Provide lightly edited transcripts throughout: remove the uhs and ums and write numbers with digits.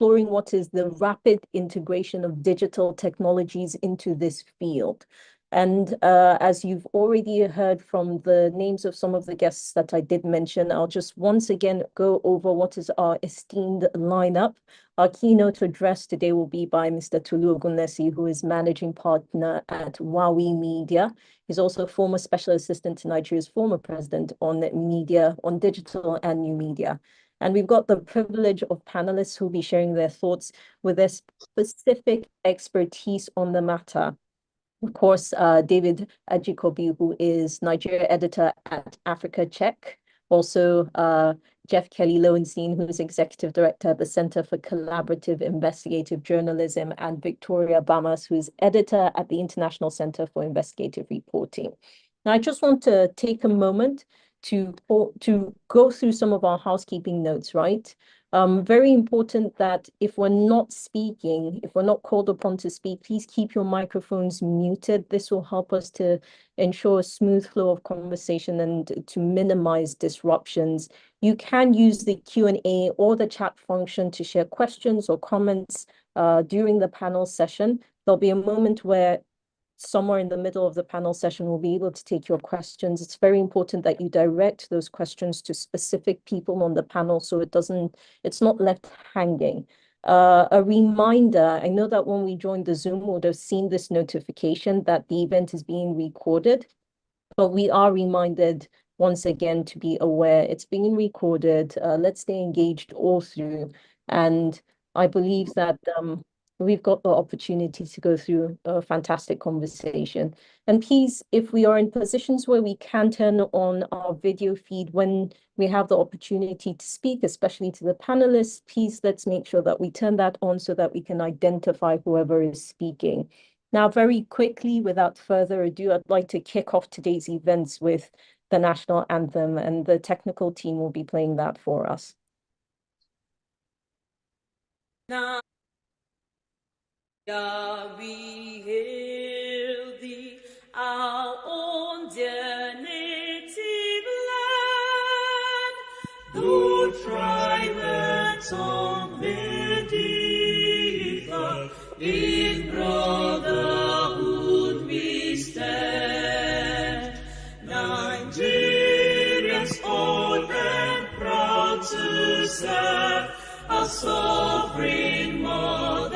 exploring what is the rapid integration of digital technologies into this field. And as you've already heard from the names of some of the guests that I did mention, I'll just once again go over what is our esteemed lineup. Our keynote address today will be by Mr. Tolu Ogunlesi, who is managing partner at Huawei Media. He's also a former special assistant to Nigeria's former president on media, on digital and new media. And we've got the privilege of panelists who'll be sharing their thoughts with their specific expertise on the matter. Of course, David Ajikobi, who is Nigeria editor at Africa Check. Also, Jeff Kelly Lowenstein, who is executive director at the Center for Collaborative Investigative Journalism, and Victoria Bamas, who is editor at the International Center for Investigative Reporting. Now, I just want to take a moment to go through some of our housekeeping notes, right? Very important that if we're not speaking, if we're not called upon to speak, please keep your microphones muted. This will help us to ensure a smooth flow of conversation and to minimize disruptions. You can use the Q&A or the chat function to share questions or comments during the panel session. There'll be a moment where somewhere in the middle of the panel session, we'll be able to take your questions. It's very important that you direct those questions to specific people on the panel so it's not left hanging. A reminder, I know that when we joined the Zoom, we would have seen this notification that the event is being recorded, but we are reminded once again to be aware it's being recorded. Let's stay engaged all through. And I believe that we've got the opportunity to go through a fantastic conversation. And please, if we are in positions where we can turn on our video feed when we have the opportunity to speak, especially to the panelists, please let's make sure that we turn that on so that we can identify whoever is speaking. Now, very quickly, without further ado, I'd like to kick off today's events with the national anthem, and the technical team will be playing that for us. Now, we hail thee, our own dear native land, though tribe and tongue may differ, in brotherhood we stand. Nigerians old and proud to serve our sovereign motherland.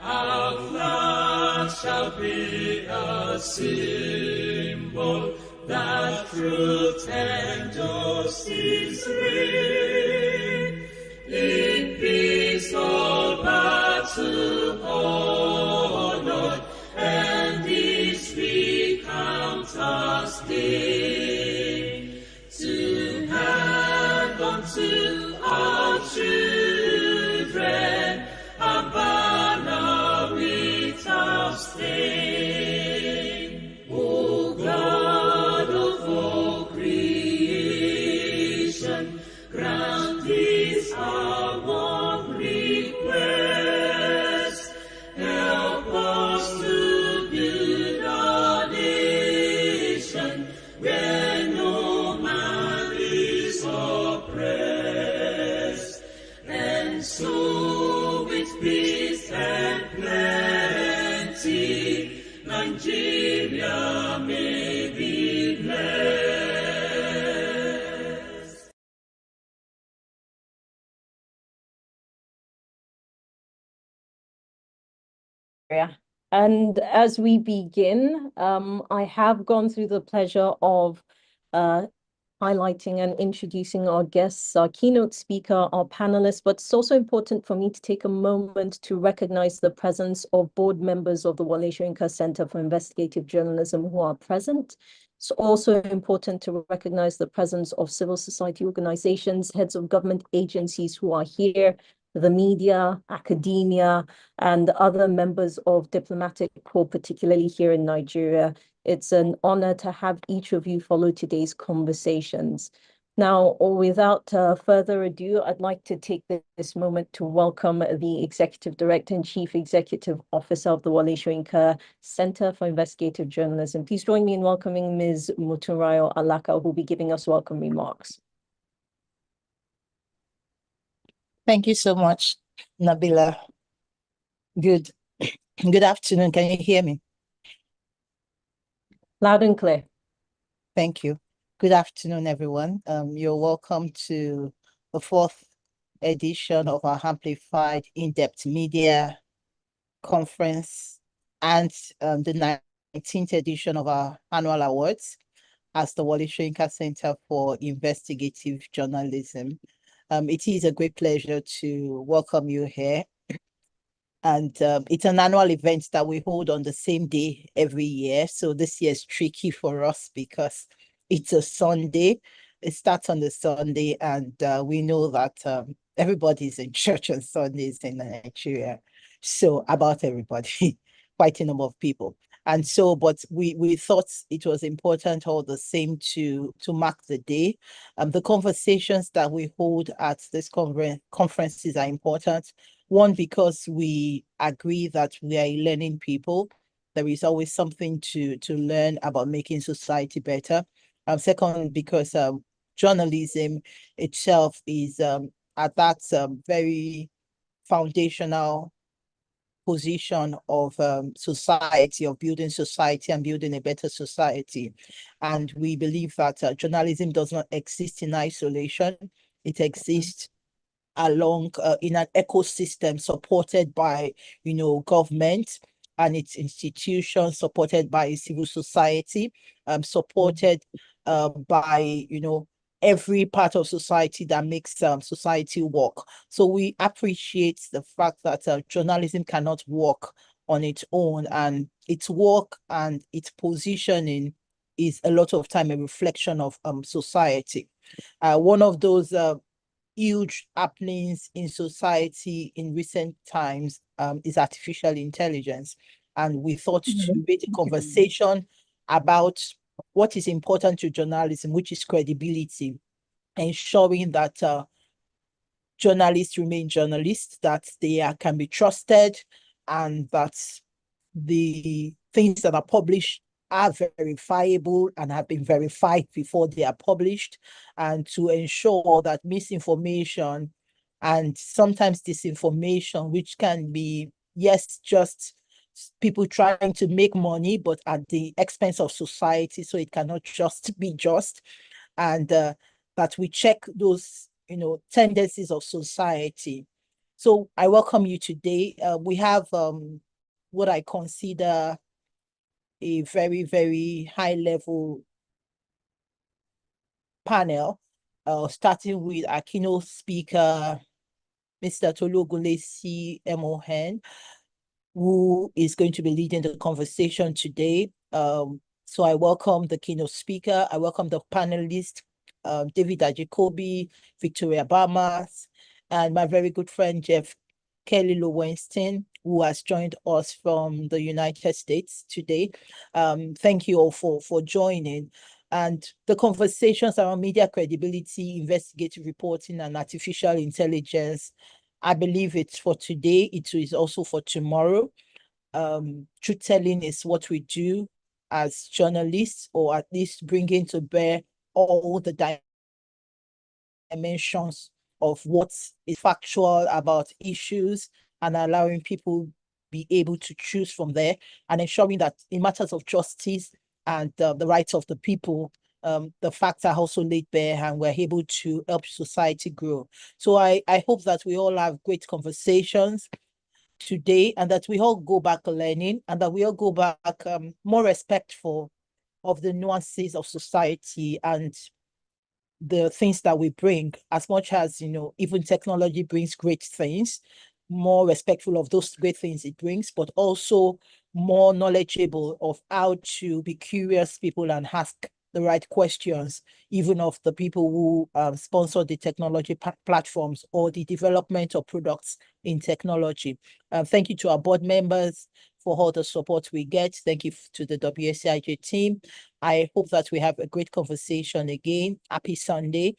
Our flag shall be a symbol that truth and justice reign. In peace all battle honored, and this we count as gain. To hand unto our children a banner without stain. O God of all creation, grant this our one request. Help us to build our nation where no man is oppressed, and so with peace and plenty Nigeria may be blessed. Yeah. And as we begin, I have gone through the pleasure of highlighting and introducing our guests, our keynote speaker, our panelists, but it's also important for me to take a moment to recognize the presence of board members of the Wole Soyinka Center for Investigative Journalism who are present. It's also important to recognize the presence of civil society organizations, heads of government agencies who are here, the media, academia, and other members of diplomatic corps, particularly here in Nigeria. It's an honor to have each of you follow today's conversations. Now, without further ado, I'd like to take this moment to welcome the Executive Director and Chief Executive Officer of the Wole Soyinka Center for Investigative Journalism. Please join me in welcoming Ms. Motunrayo Alaka, who will be giving us welcome remarks. Thank you so much, Nabila. Good, good afternoon. Can you hear me? Loud and clear. Thank you. Good afternoon, everyone. You're welcome to the fourth edition of our Amplified In-Depth Media Conference and the 19th edition of our annual awards as the Wally Shrinker Center for Investigative Journalism. It is a great pleasure to welcome you here. And it's an annual event that we hold on the same day every year. So this year is tricky for us because it's a Sunday. It starts on the Sunday, and we know that everybody's in church on Sundays in Nigeria. So about everybody, quite a number of people. And so, but we thought it was important all the same to mark the day. The conversations that we hold at this conferences are important. One, because we agree that we are learning people. There is always something to learn about making society better. Second, because journalism itself is at that very foundational position of society, of building society and building a better society. And we believe that journalism does not exist in isolation. It exists along in an ecosystem supported by, government and its institutions, supported by civil society, supported by, every part of society that makes society work. So we appreciate the fact that journalism cannot work on its own, and its work and its positioning is a lot of time a reflection of society. One of those huge happenings in society in recent times is artificial intelligence. And we thought to make a conversation about what is important to journalism, which is credibility, ensuring that journalists remain journalists, that they can be trusted, and that the things that are published are verifiable and have been verified before they are published, and to ensure that misinformation and sometimes disinformation, which can be, yes, just people trying to make money, but at the expense of society, so it cannot just be just, and that we check those, tendencies of society. So I welcome you today. We have what I consider a very, very high level panel, starting with our keynote speaker, Mr. Tologolesi Emohen, who is going to be leading the conversation today. So I welcome the keynote speaker. I welcome the panelists, David Ajakobi, Victoria Bamas, and my very good friend, Jeff Kelly Lowenstein, who has joined us from the United States today. Thank you all for joining. And the conversations around media credibility, investigative reporting, and artificial intelligence, I believe it's for today. It is also for tomorrow. Truth telling is what we do as journalists, or at least bringing to bear all the dimensions of what is factual about issues, and allowing people be able to choose from there, and ensuring that in matters of justice and the rights of the people, the facts are also laid bare, and we're able to help society grow. So I hope that we all have great conversations today, and that we all go back learning, and that we all go back more respectful of the nuances of society and the things that we bring, as much as, even technology brings great things, more respectful of those great things it brings, but also more knowledgeable of how to be curious people and ask the right questions, even of the people who sponsor the technology platforms or the development of products in technology. Thank you to our board members for all the support we get. Thank you to the WSIJ team. I hope that we have a great conversation again. Happy Sunday.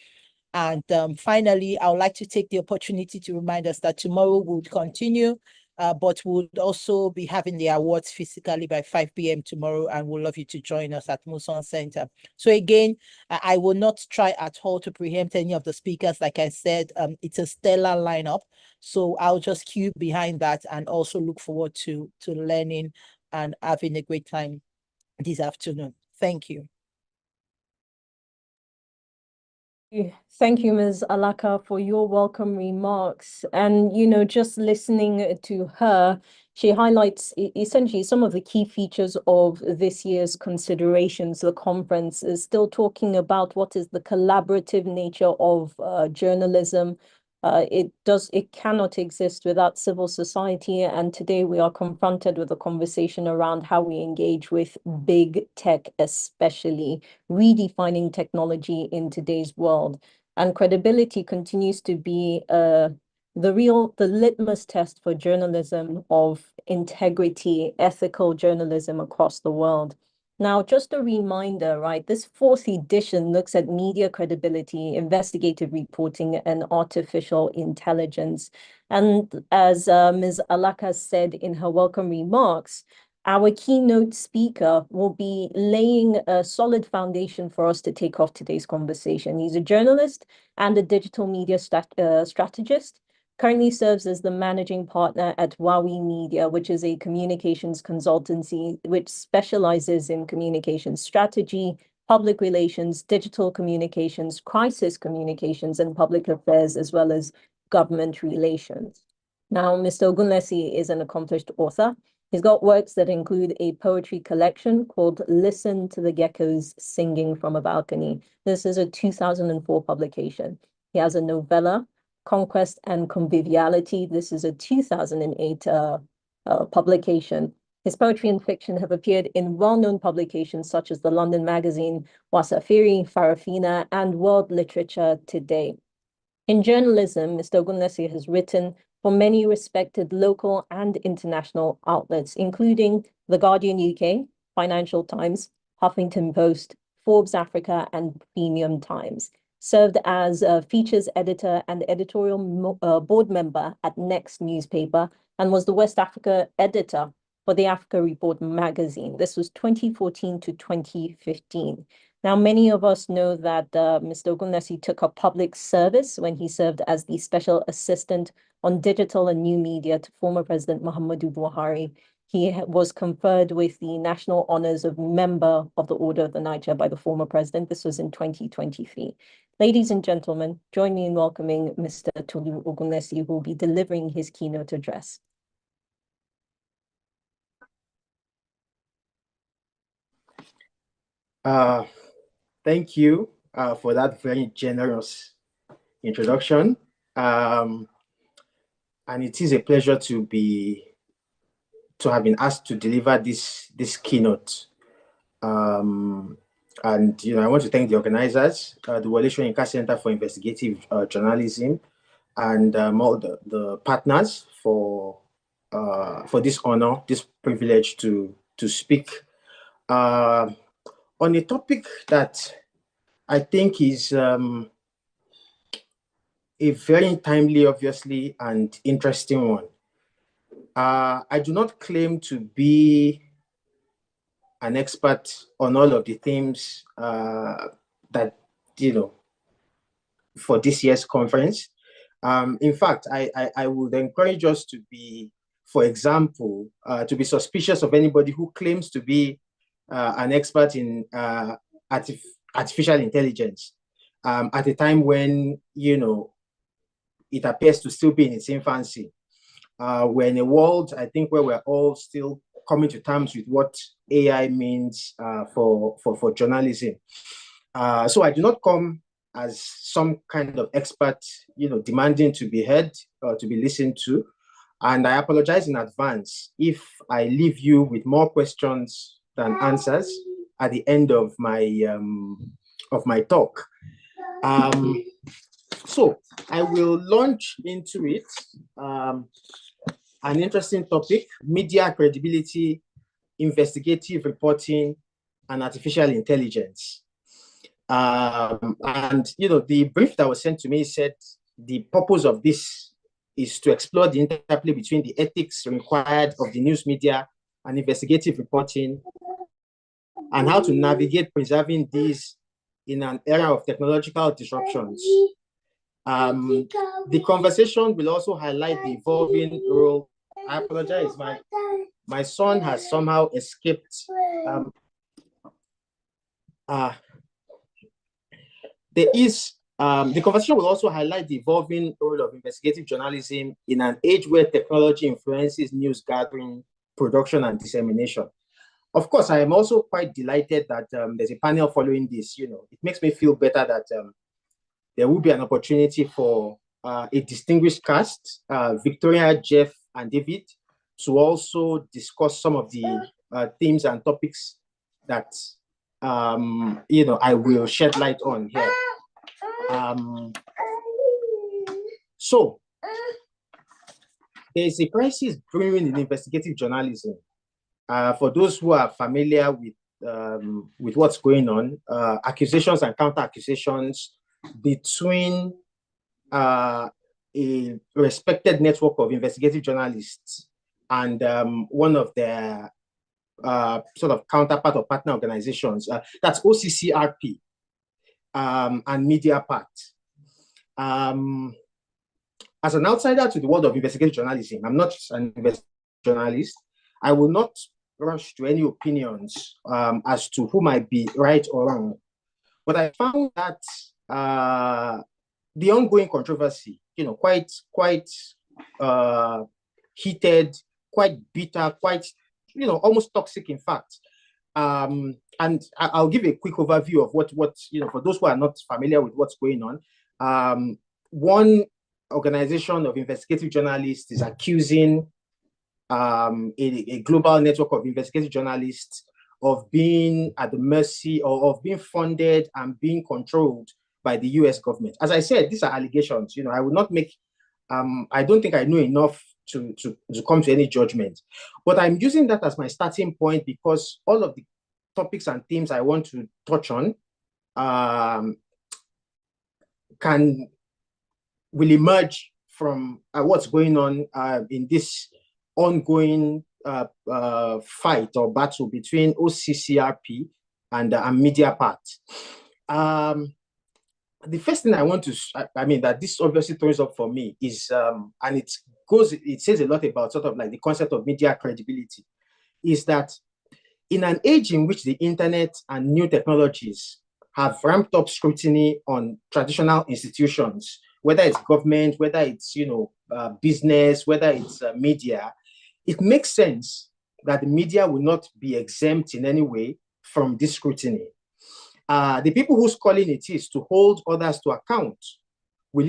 And finally, I would like to take the opportunity to remind us that tomorrow we'll continue but we'll also be having the awards physically by 5 p.m. tomorrow, and we'd love you to join us at Muson Center. So again, I will not try at all to preempt any of the speakers. Like I said, it's a stellar lineup. So I'll just queue behind that and also look forward to learning and having a great time this afternoon. Thank you. Thank you, Ms. Alaka, for your welcome remarks. And, just listening to her, she highlights essentially some of the key features of this year's considerations. The conference is still talking about what is the collaborative nature of journalism. It cannot exist without civil society. And today we are confronted with a conversation around how we engage with big tech, especially redefining technology in today's world. And credibility continues to be the litmus test for journalism of integrity, ethical journalism across the world. Now, just a reminder, right? This fourth edition looks at media credibility, investigative reporting, and artificial intelligence. And as Ms. Alaka said in her welcome remarks, our keynote speaker will be laying a solid foundation for us to take off today's conversation. He's a journalist and a digital media strategist. Currently serves as the managing partner at Huawei Media, which is a communications consultancy which specializes in communications strategy, public relations, digital communications, crisis communications, and public affairs, as well as government relations. Now, Mr. Ogunlesi is an accomplished author. He's got works that include a poetry collection called Listen to the Geckos Singing from a Balcony. This is a 2004 publication. He has a novella, Conquest and Conviviality. This is a 2008 publication. His poetry and fiction have appeared in well-known publications such as the London Magazine, Wasafiri, Farafina, and World Literature Today. In journalism, Mr. Ogunlesi has written for many respected local and international outlets, including The Guardian UK, Financial Times, Huffington Post, Forbes Africa, and Premium Times. Served as a features editor and editorial board member at Next newspaper, and was the West Africa editor for the Africa Report magazine. This was 2014 to 2015. Now, many of us know that Mr. Ogunlesi took up public service when he served as the Special Assistant on Digital and New Media to former President Muhammadu Buhari. He was conferred with the national honors of Member of the Order of the Niger by the former president. This was in 2023. Ladies and gentlemen, join me in welcoming Mr. Tolu Ogunlesi, who will be delivering his keynote address. Thank you for that very generous introduction. And it is a pleasure to have been asked to deliver this keynote. And I want to thank the organizers, the Wole Soyinka Center for Investigative Journalism, and all the partners for this honor, this privilege to speak on a topic that I think is a very timely, obviously, and interesting one. I do not claim to be an expert on all of the themes that, for this year's conference. In fact, I would encourage us to be, for example, to be suspicious of anybody who claims to be an expert in artificial intelligence at a time when, it appears to still be in its infancy. We're in a world, I think, where we're all still coming to terms with what AI means for journalism. So I do not come as some kind of expert, demanding to be heard or to be listened to. And I apologize in advance if I leave you with more questions than answers at the end of my talk. So I will launch into it. An interesting topic: media credibility, investigative reporting, and artificial intelligence. And the brief that was sent to me said the purpose of this is to explore the interplay between the ethics required of the news media and investigative reporting, and how to navigate preserving these in an era of technological disruptions. The conversation will also highlight the evolving role. I apologize, my son has somehow escaped. The conversation will also highlight the evolving role of investigative journalism in an age where technology influences news gathering, production, and dissemination. Of course, I am also quite delighted that there's a panel following this. You know, it makes me feel better that there will be an opportunity for a distinguished cast, Victoria, Jeff, and David, to also discuss some of the themes and topics that I will shed light on here. So there's a crisis brewing in investigative journalism. For those who are familiar with what's going on, accusations and counter accusations between a respected network of investigative journalists and one of their sort of counterpart or partner organizations, that's OCCRP and Mediapart. As an outsider to the world of investigative journalism, I'm not an investigative journalist. I will not rush to any opinions as to who might be right or wrong. But I found that the ongoing controversy, quite heated, quite bitter, quite, almost toxic, in fact. And I'll give a quick overview of what for those who are not familiar with what's going on. One organization of investigative journalists is accusing a global network of investigative journalists of being at the mercy or of being funded and being controlled by the US government. As I said, these are allegations. I would not make, I don't think I know enough to come to any judgment. But I'm using that as my starting point because all of the topics and themes I want to touch on will emerge from what's going on in this ongoing fight or battle between OCCRP and Mediapart. The first thing I want to, that this obviously throws up for me is, and it says a lot about sort of like the concept of media credibility, is that in an age in which the internet and new technologies have ramped up scrutiny on traditional institutions, whether it's government, whether it's business, whether it's media, it makes sense that the media will not be exempt in any way from this scrutiny. The people whose calling it is to hold others to account will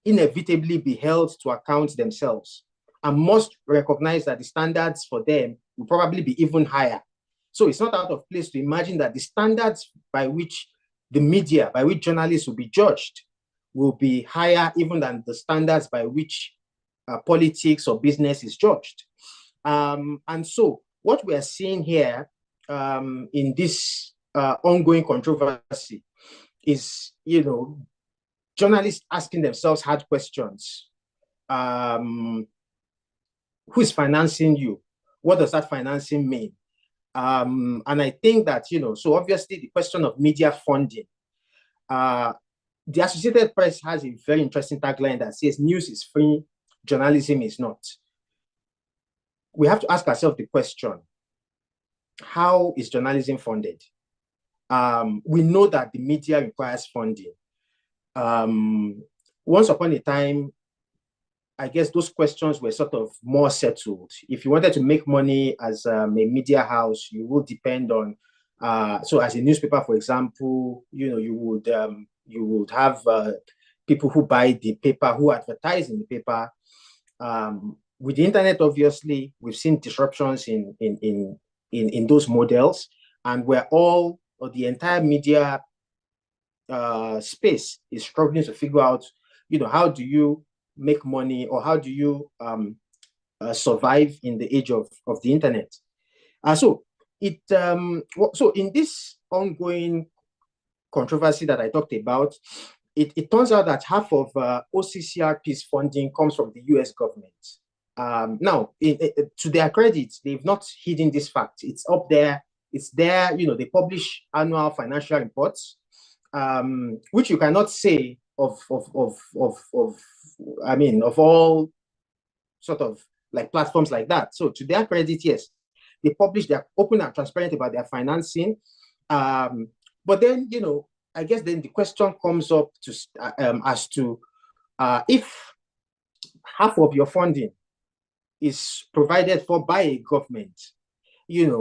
inevitably be held to account themselves and must recognize that the standards for them will probably be even higher. So it's not out of place to imagine that the standards by which the media, by which journalists will be judged, will be higher even than the standards by which politics or business is judged. And so what we are seeing here in this ongoing controversy is, journalists asking themselves hard questions. Who is financing you? What does that financing mean? And I think that, so obviously the question of media funding, the Associated Press has a very interesting tagline that says news is free, journalism is not. We have to ask ourselves the question, how is journalism funded? We know that the media requires funding. Once upon a time, I guess those questions were sort of more settled. If you wanted to make money as a media house, you would depend on, so as a newspaper, for example, you would have people who buy the paper, who advertise in the paper. With the internet, obviously, we've seen disruptions in those models, and the entire media space is struggling to figure out, how do you make money or how do you survive in the age of the internet. So in this ongoing controversy that I talked about, it turns out that half of OCCRP's funding comes from the US government. Now, to their credit, they've not hidden this fact. It's up there. It's there. They publish annual financial reports, which you cannot say of all sort of like platforms like that. So to their credit, yes, they publish, they're open and transparent about their financing. But then, I guess then the question comes up as to if half of your funding is provided for by a government, there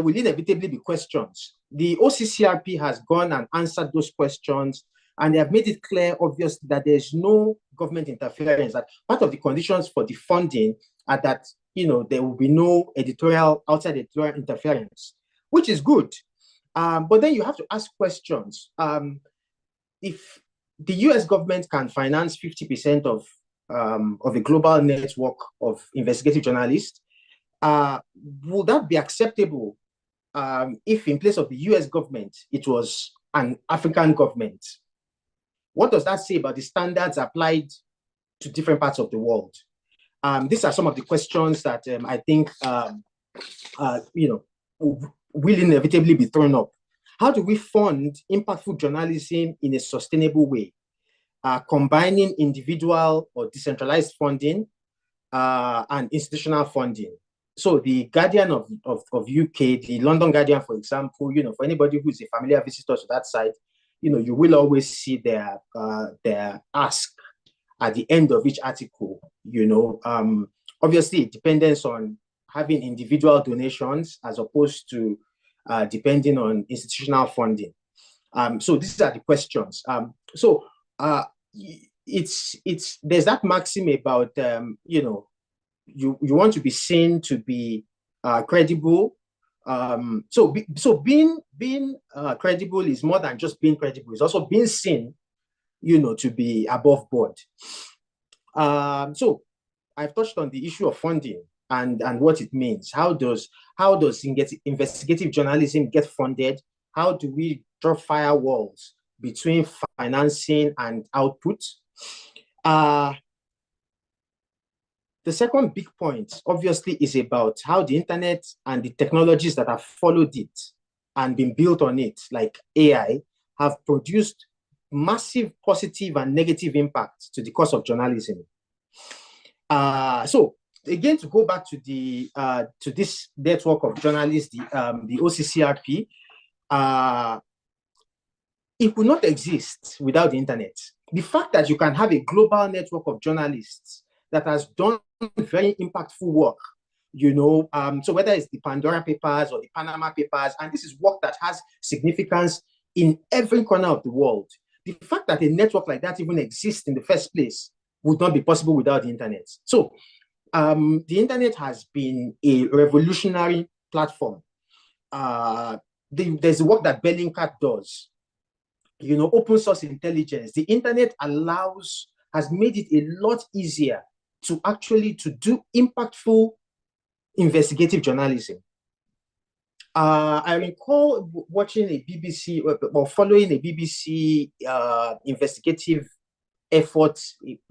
will inevitably be questions. The OCCRP has gone and answered those questions, and they have made it clear, obviously, that there's no government interference. That part of the conditions for the funding are that, there will be no outside editorial interference, which is good. But then you have to ask questions. If the US government can finance 50% of a global network of investigative journalists, would that be acceptable if in place of the US government, it was an African government? What does that say about the standards applied to different parts of the world? These are some of the questions that I think, will inevitably be thrown up. How do we fund impactful journalism in a sustainable way, combining individual or decentralized funding and institutional funding? So the Guardian of UK, the London Guardian, for example, for anybody who's a familiar visitor to that site, you will always see their ask at the end of each article. Obviously, it depends on having individual donations as opposed to depending on institutional funding. So these are the questions. There's that maxim about you want to be seen to be credible. So being credible is more than just being credible. It's also being seen, to be above board. So I've touched on the issue of funding and what it means. How does investigative journalism get funded? How do we draw firewalls between financing and output? The second big point, obviously, is about how the internet and the technologies that have followed it and been built on it, like AI, have produced massive positive and negative impacts to the course of journalism. So again, to go back to this network of journalists, the OCCRP, it would not exist without the internet. The fact that you can have a global network of journalists that has done very impactful work, so whether it's the Pandora Papers or the Panama Papers, and this is work that has significance in every corner of the world. The fact that a network like that even exists in the first place would not be possible without the internet. So the internet has been a revolutionary platform. There's the work that Bellingcat does, open source intelligence. The internet has made it a lot easier to do impactful investigative journalism. I recall watching a BBC or following a BBC investigative effort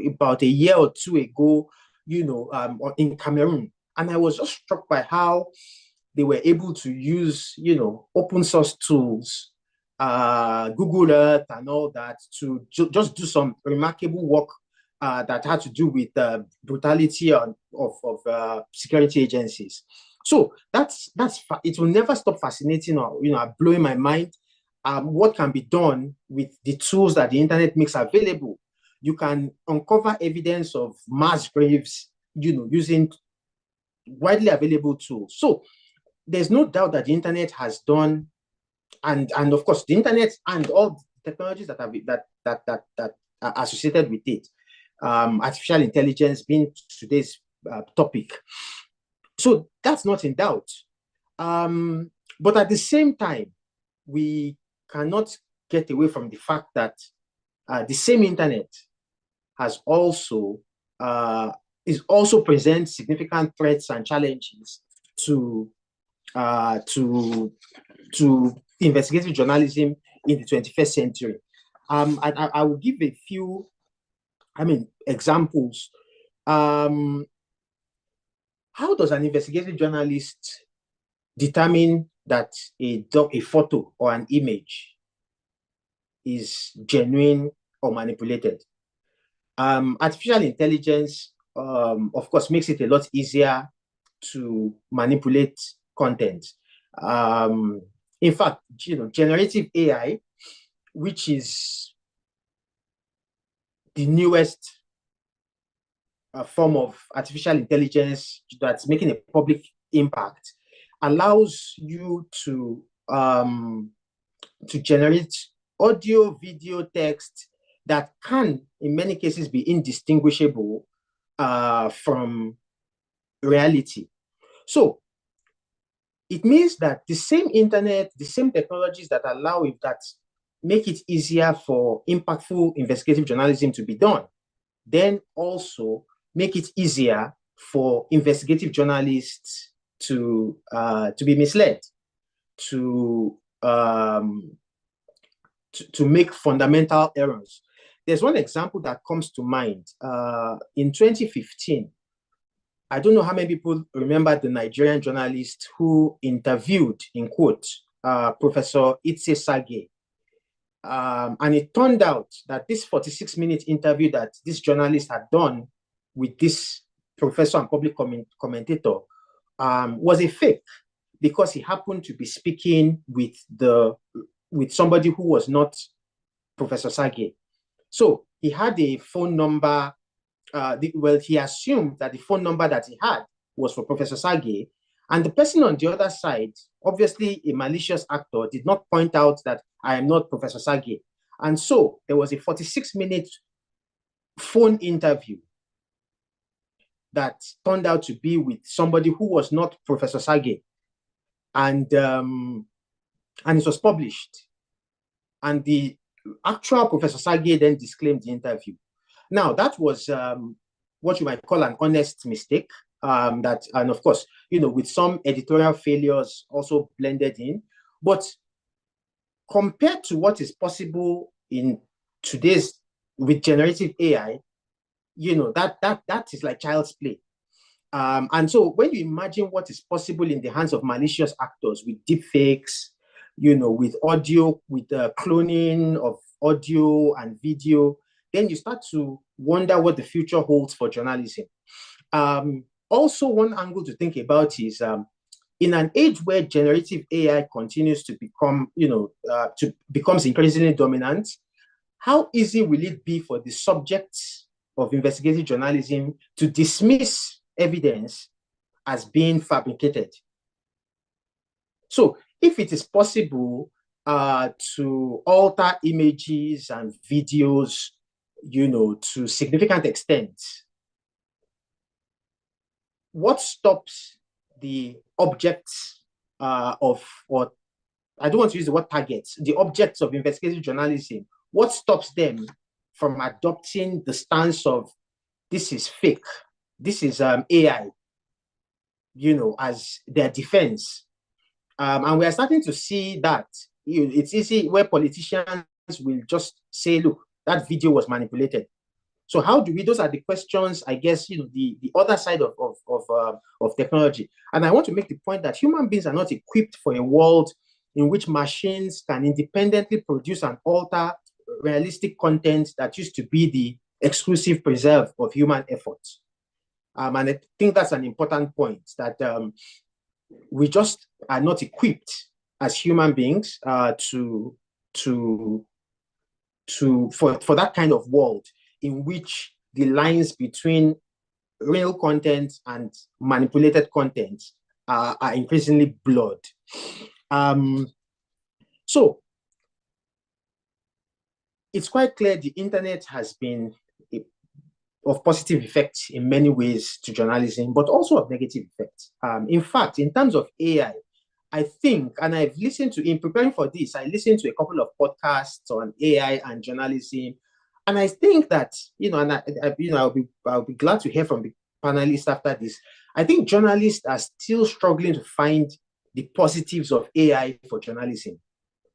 about a year or two ago, in Cameroon. And I was just struck by how they were able to use, open source tools, Google Earth and all that to just do some remarkable work that had to do with brutality of security agencies. So it will never stop fascinating or blowing my mind. What can be done with the tools that the internet makes available? You can uncover evidence of mass graves, using widely available tools. So there's no doubt that the internet has done, and of course the internet and all the technologies that are associated with it. Artificial intelligence being today's topic. So that's not in doubt. But at the same time, we cannot get away from the fact that the same internet also presents significant threats and challenges to investigative journalism in the 21st century. I will give a few, examples. How does an investigative journalist determine that a photo or an image is genuine or manipulated? Artificial intelligence, of course, makes it a lot easier to manipulate content. In fact, generative AI, which is the newest form of artificial intelligence that's making a public impact, allows you to generate audio, video, text that can, in many cases, be indistinguishable from reality. So it means that the same internet, the same technologies that allow it, that make it easier for impactful investigative journalism to be done, then also make it easier for investigative journalists to be misled, to make fundamental errors. There's one example that comes to mind. In 2015, I don't know how many people remember the Nigerian journalist who interviewed, in quote, Professor Itse Sage. And it turned out that this 46-minute interview that this journalist had done with this professor and public commentator was a fake, because he happened to be speaking with somebody who was not Professor Sage. So he had a phone number. He assumed that the phone number that he had was for Professor Sage, and the person on the other side, obviously a malicious actor, did not point out that I am not Professor Sage. And so there was a 46-minute phone interview that turned out to be with somebody who was not Professor Sage. And it was published. And the actual Professor Sage then disclaimed the interview. Now, that was what you might call an honest mistake, and of course, with some editorial failures also blended in. But compared to what is possible in today's with generative AI, that is like child's play. And so when you imagine what is possible in the hands of malicious actors with deepfakes, with audio, with cloning of audio and video, then you start to wonder what the future holds for journalism. Also, one angle to think about is in an age where generative AI continues to becomes increasingly dominant, how easy will it be for the subjects of investigative journalism to dismiss evidence as being fabricated? So if it is possible to alter images and videos, to significant extent, what stops the objects or I don't want to use the word targets, the objects of investigative journalism, what stops them from adopting the stance of this is fake, this is AI, as their defense? And we are starting to see that it's easy where politicians will just say, look, that video was manipulated. So how do we, those are the questions, I guess, the other side of technology. And I want to make the point that human beings are not equipped for a world in which machines can independently produce and alter realistic content that used to be the exclusive preserve of human effort. And I think that's an important point, that we just are not equipped as human beings for that kind of world in which the lines between real content and manipulated content are increasingly blurred. So it's quite clear the internet has been of positive effects in many ways to journalism, but also of negative effects. In fact, in terms of AI, I think, and I've listened to, in preparing for this, I listened to a couple of podcasts on AI and journalism, and I think that, I'll be glad to hear from the panelists after this. I think journalists are still struggling to find the positives of AI for journalism.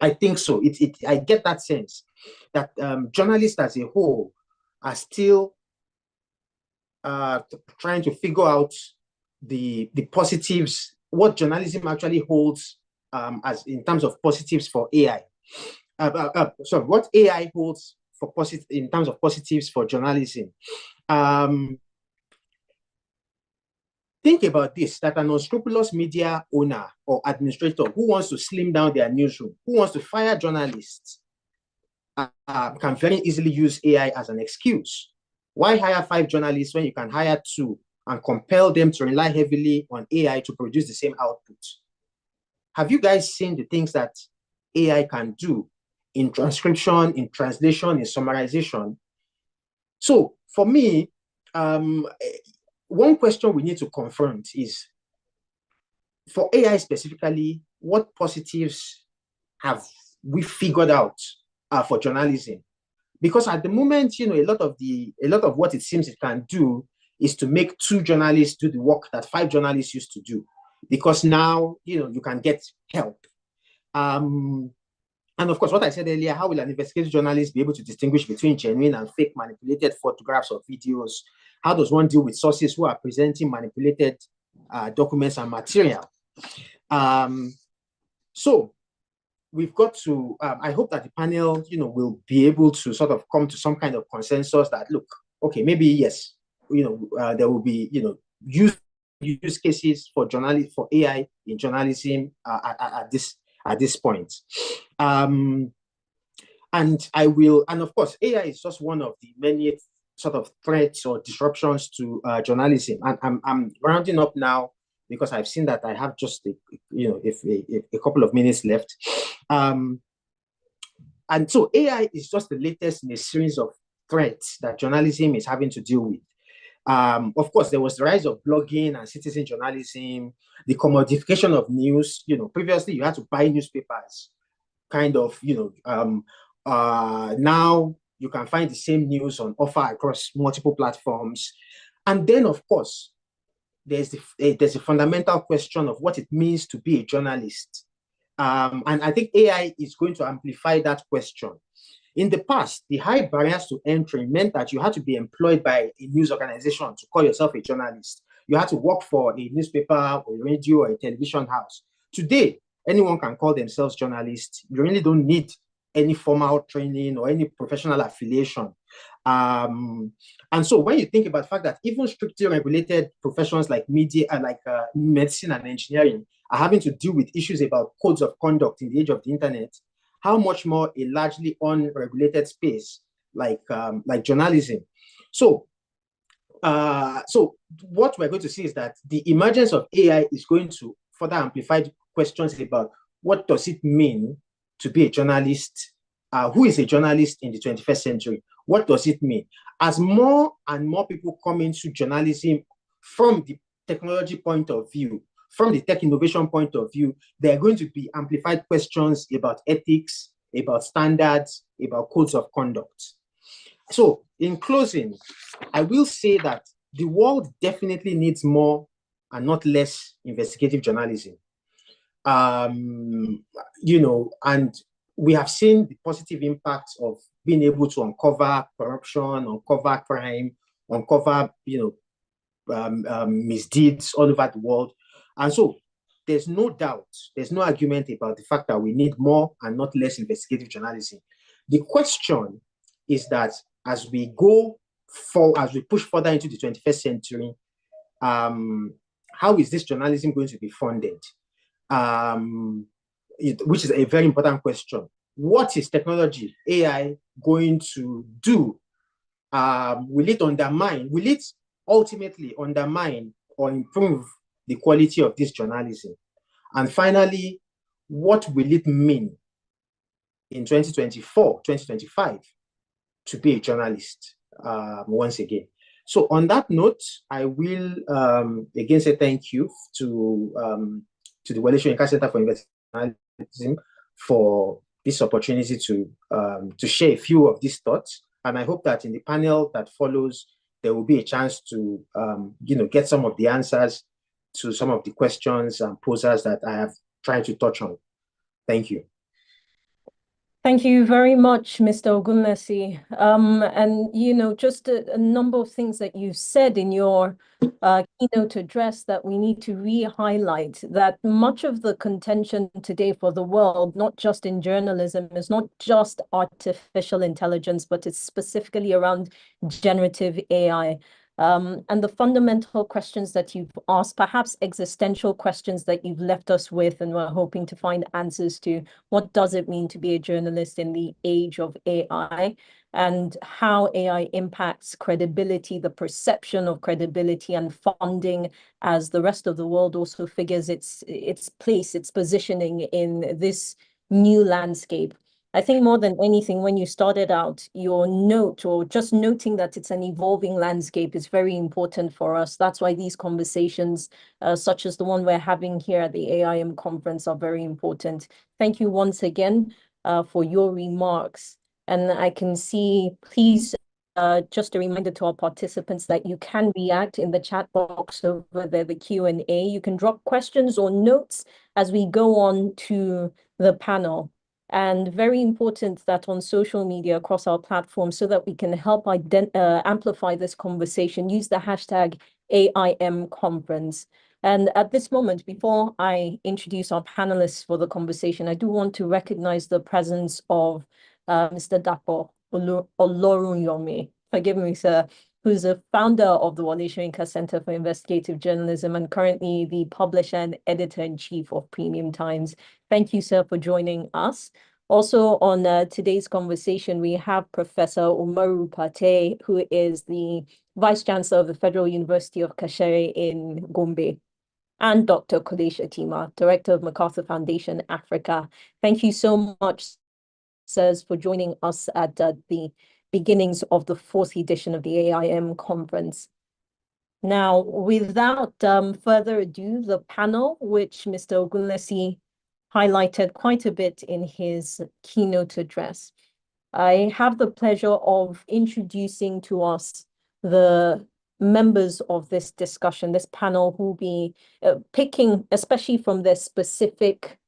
I think so. I get that sense that journalists as a whole are still trying to figure out the positives, what journalism actually holds as in terms of positives for AI. Sorry, what AI holds for positive in terms of positives for journalism. Think about this, that an unscrupulous media owner or administrator who wants to slim down their newsroom, who wants to fire journalists, can very easily use AI as an excuse. Why hire 5 journalists when you can hire 2 and compel them to rely heavily on AI to produce the same output? Have you guys seen the things that AI can do in transcription, in translation, in summarization? So for me, one question we need to confront is, for AI specifically, what positives have we figured out for journalism? Because at the moment, a lot of what it seems it can do is to make 2 journalists do the work that 5 journalists used to do. Because now, you can get help. And of course, what I said earlier, how will an investigative journalist be able to distinguish between genuine and fake manipulated photographs or videos? How does one deal with sources who are presenting manipulated documents and material? So we've got to, I hope that the panel, will be able to sort of come to some kind of consensus that, look, okay, maybe yes, there will be, use cases for AI in journalism at this point. And of course, AI is just one of the many sort of threats or disruptions to journalism. And I'm rounding up now because I've seen that I have just a couple of minutes left. And so AI is just the latest in a series of threats that journalism is having to deal with. Of course, there was the rise of blogging and citizen journalism, the commodification of news. Previously you had to buy newspapers, kind of. Now you can find the same news on offer across multiple platforms. And then, of course, there's a fundamental question of what it means to be a journalist. And I think AI is going to amplify that question. In the past, the high barriers to entry meant that you had to be employed by a news organization to call yourself a journalist. You had to work for a newspaper or a radio or a television house. Today, anyone can call themselves journalists. You really don't need any formal training or any professional affiliation. And so when you think about the fact that even strictly regulated professions like media and medicine and engineering are having to deal with issues about codes of conduct in the age of the internet, how much more a largely unregulated space like journalism. So what we're going to see is that the emergence of AI is going to further amplify questions about what does it mean to be a journalist? Who is a journalist in the 21st century? What does it mean? As more and more people come into journalism from the technology point of view, from the tech innovation point of view, there are going to be amplified questions about ethics, about standards, about codes of conduct. So in closing, I will say that the world definitely needs more and not less investigative journalism. And we have seen the positive impacts of being able to uncover corruption, uncover crime, uncover misdeeds all over the world. And so there's no doubt, there's no argument about the fact that we need more and not less investigative journalism. The question is that as we push further into the 21st century, how is this journalism going to be funded? Which is a very important question. What is technology, AI, going to do? Will it ultimately undermine or improve the quality of this journalism? And finally, what will it mean in 2024, 2025 to be a journalist once again? So on that note, I will again say thank you to the Wale Soyinka Center for Investigative for this opportunity to share a few of these thoughts. And I hope that in the panel that follows, there will be a chance to get some of the answers to some of the questions and posers that I have tried to touch on. Thank you. Thank you very much, Mr. Ogunlesi. And just a number of things that you said in your keynote address that we need to re-highlight, that much of the contention today for the world, not just in journalism, is not just artificial intelligence, but it's specifically around generative AI. And the fundamental questions that you've asked, perhaps existential questions that you've left us with, and we're hoping to find answers to. What does it mean to be a journalist in the age of AI, and how AI impacts credibility, the perception of credibility and funding, as the rest of the world also figures its place, its positioning in this new landscape? I think more than anything, when you started out, your note, or just noting that it's an evolving landscape, is very important for us. That's why these conversations, such as the one we're having here at the AIM conference, are very important. Thank you once again for your remarks. And I can see, please, just a reminder to our participants that you can react in the chat box over there, the Q&A. You can drop questions or notes as we go on to the panel. And very important that on social media across our platforms, so that we can help amplify this conversation, use the hashtag AIM conference. And at this moment, before I introduce our panelists for the conversation, I do want to recognize the presence of Mr. Dapo Olorunyomi. Forgive me, sir, who's a founder of the Wole Soyinka Center for Investigative Journalism and currently the publisher and editor-in-chief of Premium Times. Thank you, sir, for joining us. Also on today's conversation, we have Professor Umaru Pate, who is the Vice Chancellor of the Federal University of Kashere in Gombe, and Dr. Kodesh Atima, Director of MacArthur Foundation Africa. Thank you so much, sirs, for joining us at the beginnings of the 4th edition of the AIM conference. Now, without further ado, the panel, which Mr. Ogunlesi highlighted quite a bit in his keynote address. I have the pleasure of introducing to us the members of this discussion, this panel, who will be picking, especially from their specific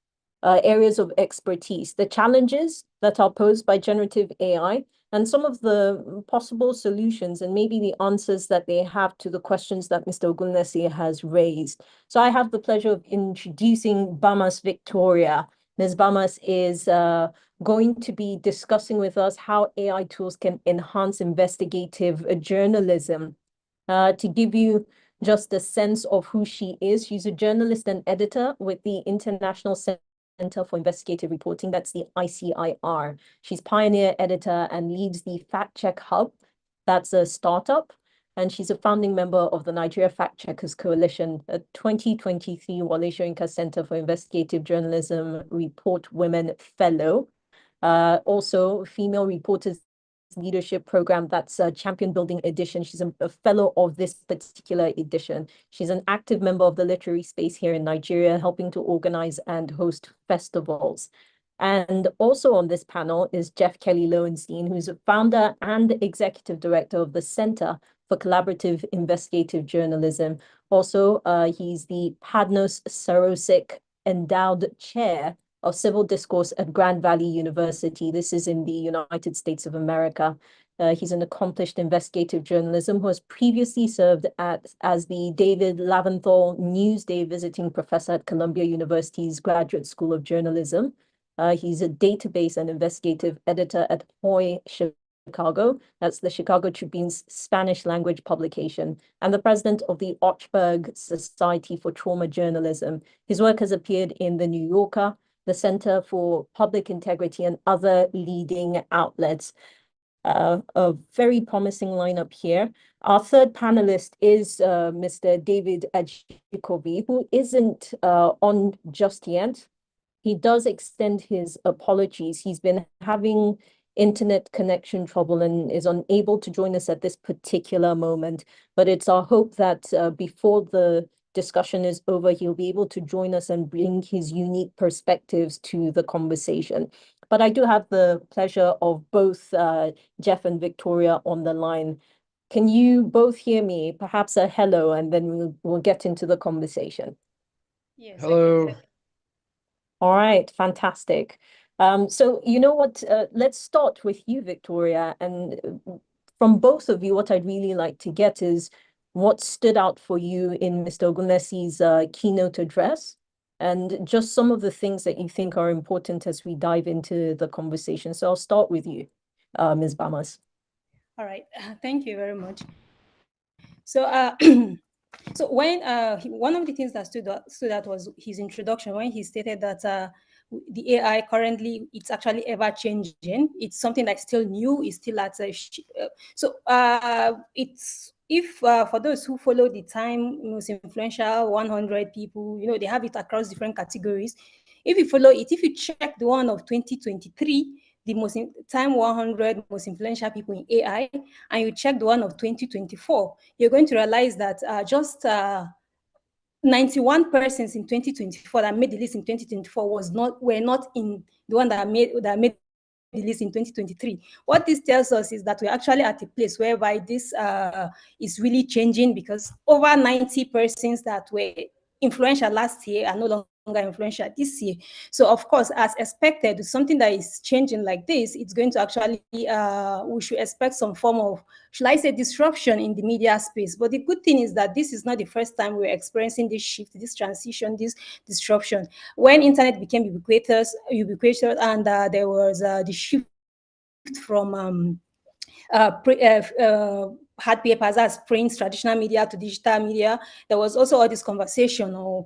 areas of expertise, the challenges that are posed by generative AI, and some of the possible solutions and maybe the answers that they have to the questions that Mr. Ogunlesi has raised. So I have the pleasure of introducing Bamas Victoria. Ms. Bamas is going to be discussing with us how AI tools can enhance investigative journalism. To give you just a sense of who she is, she's a journalist and editor with the International Center for Investigative Reporting, that's the ICIR. She's pioneer editor and leads the Fact Check Hub, that's a startup, and she's a founding member of the Nigeria Fact Checkers Coalition, a 2023 Wole Soyinka Center for Investigative Journalism Report Women Fellow. Also, Female Reporters Leadership Program, that's a Champion Building Edition. She's a fellow of this particular edition. She's an active member of the literary space here in Nigeria, helping to organize and host festivals. And also on this panel is Jeff Kelly Lowenstein, who's a founder and executive director of the Center for Collaborative Investigative Journalism. Also, he's the Padnos Sarosik Endowed Chair of Civil Discourse at Grand Valley University. This is in the United States of America. He's an accomplished investigative journalism who has previously served as the David Laventhal Newsday Visiting Professor at Columbia University's Graduate School of Journalism. He's a database and investigative editor at Hoy Chicago. That's the Chicago Tribune's Spanish language publication, and the president of the Ochberg Society for Trauma Journalism. His work has appeared in The New Yorker, the Center for Public Integrity, and other leading outlets. A very promising lineup here. Our third panelist is Mr. David Ajikobi, who isn't on just yet. He does extend his apologies. He's been having internet connection trouble and is unable to join us at this particular moment. But it's our hope that before the discussion is over, he'll be able to join us and bring his unique perspectives to the conversation. But I do have the pleasure of both Jeff and Victoria on the line. Can you both hear me? Perhaps a hello, and then we'll get into the conversation. Yes. Hello. All right, fantastic. So you know what? Let's start with you, Victoria. And from both of you, what I'd really like to get is what stood out for you in Mr. Ogunesi's keynote address, and just some of the things that you think are important as we dive into the conversation. So I'll start with you, Ms. Bamas. All right, thank you very much. So, so when one of the things that stood out was his introduction when he stated that the AI currently it's actually ever changing. It's something that's still new. It's still at a it's if for those who follow the Time most influential 100 people, they have it across different categories. If you follow it, if you check the one of 2023, the Time 100 most influential people in AI, and you check the one of 2024, you're going to realize that just 91 persons in 2024 that made the list in 2024 were not in the one that made the list in 2023. What this tells us is that we're actually at a place whereby this is really changing, because over 90 persons that were influential last year are no longer influential this year. So of course, as expected, something that is changing like this, it's going to actually we should expect some form of, should I say, disruption in the media space. But the good thing is that this is not the first time we're experiencing this shift, this transition, this disruption. When internet became ubiquitous, and there was the shift from hard papers as print, traditional media to digital media, there was also all this conversation on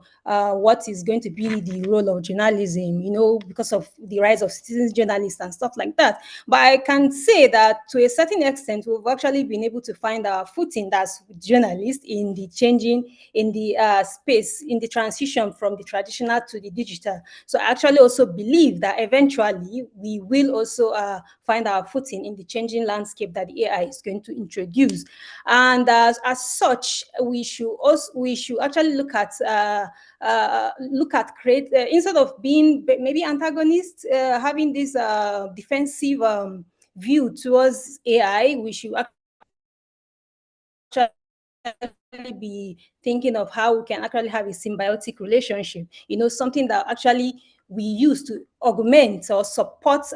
what is going to be the role of journalism, because of the rise of citizen journalists and stuff like that. But I can say that to a certain extent, we've actually been able to find our footing as journalists in the changing, in the space, in the transition from the traditional to the digital. So I actually also believe that eventually we will also find our footing in the changing landscape that the AI is going to introduce. And as such, we should actually look at instead of being maybe antagonists, having this defensive view towards AI, we should actually be thinking of how we can actually have a symbiotic relationship, something that actually we use to augment or support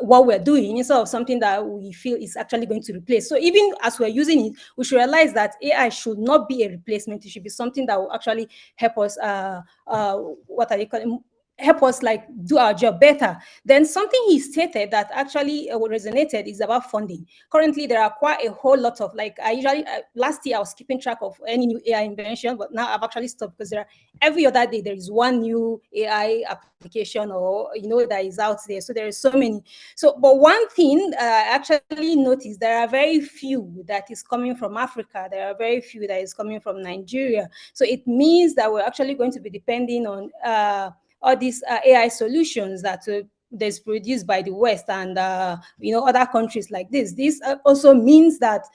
what we're doing, instead of something that we feel is actually going to replace. So even as we're using it, we should realize that AI should not be a replacement. It should be something that will actually help us help us like do our job better. Then something he stated that actually resonated is about funding. Currently, there are quite a whole lot of, like, last year I was keeping track of any new AI invention, but now I've actually stopped, because every other day there is one new AI application or that is out there. So there are so many. So, but one thing I actually noticed, there are very few that is coming from Africa. There are very few that is coming from Nigeria. So it means that we're actually going to be depending on all these AI solutions that that's produced by the West and other countries like this. This also means that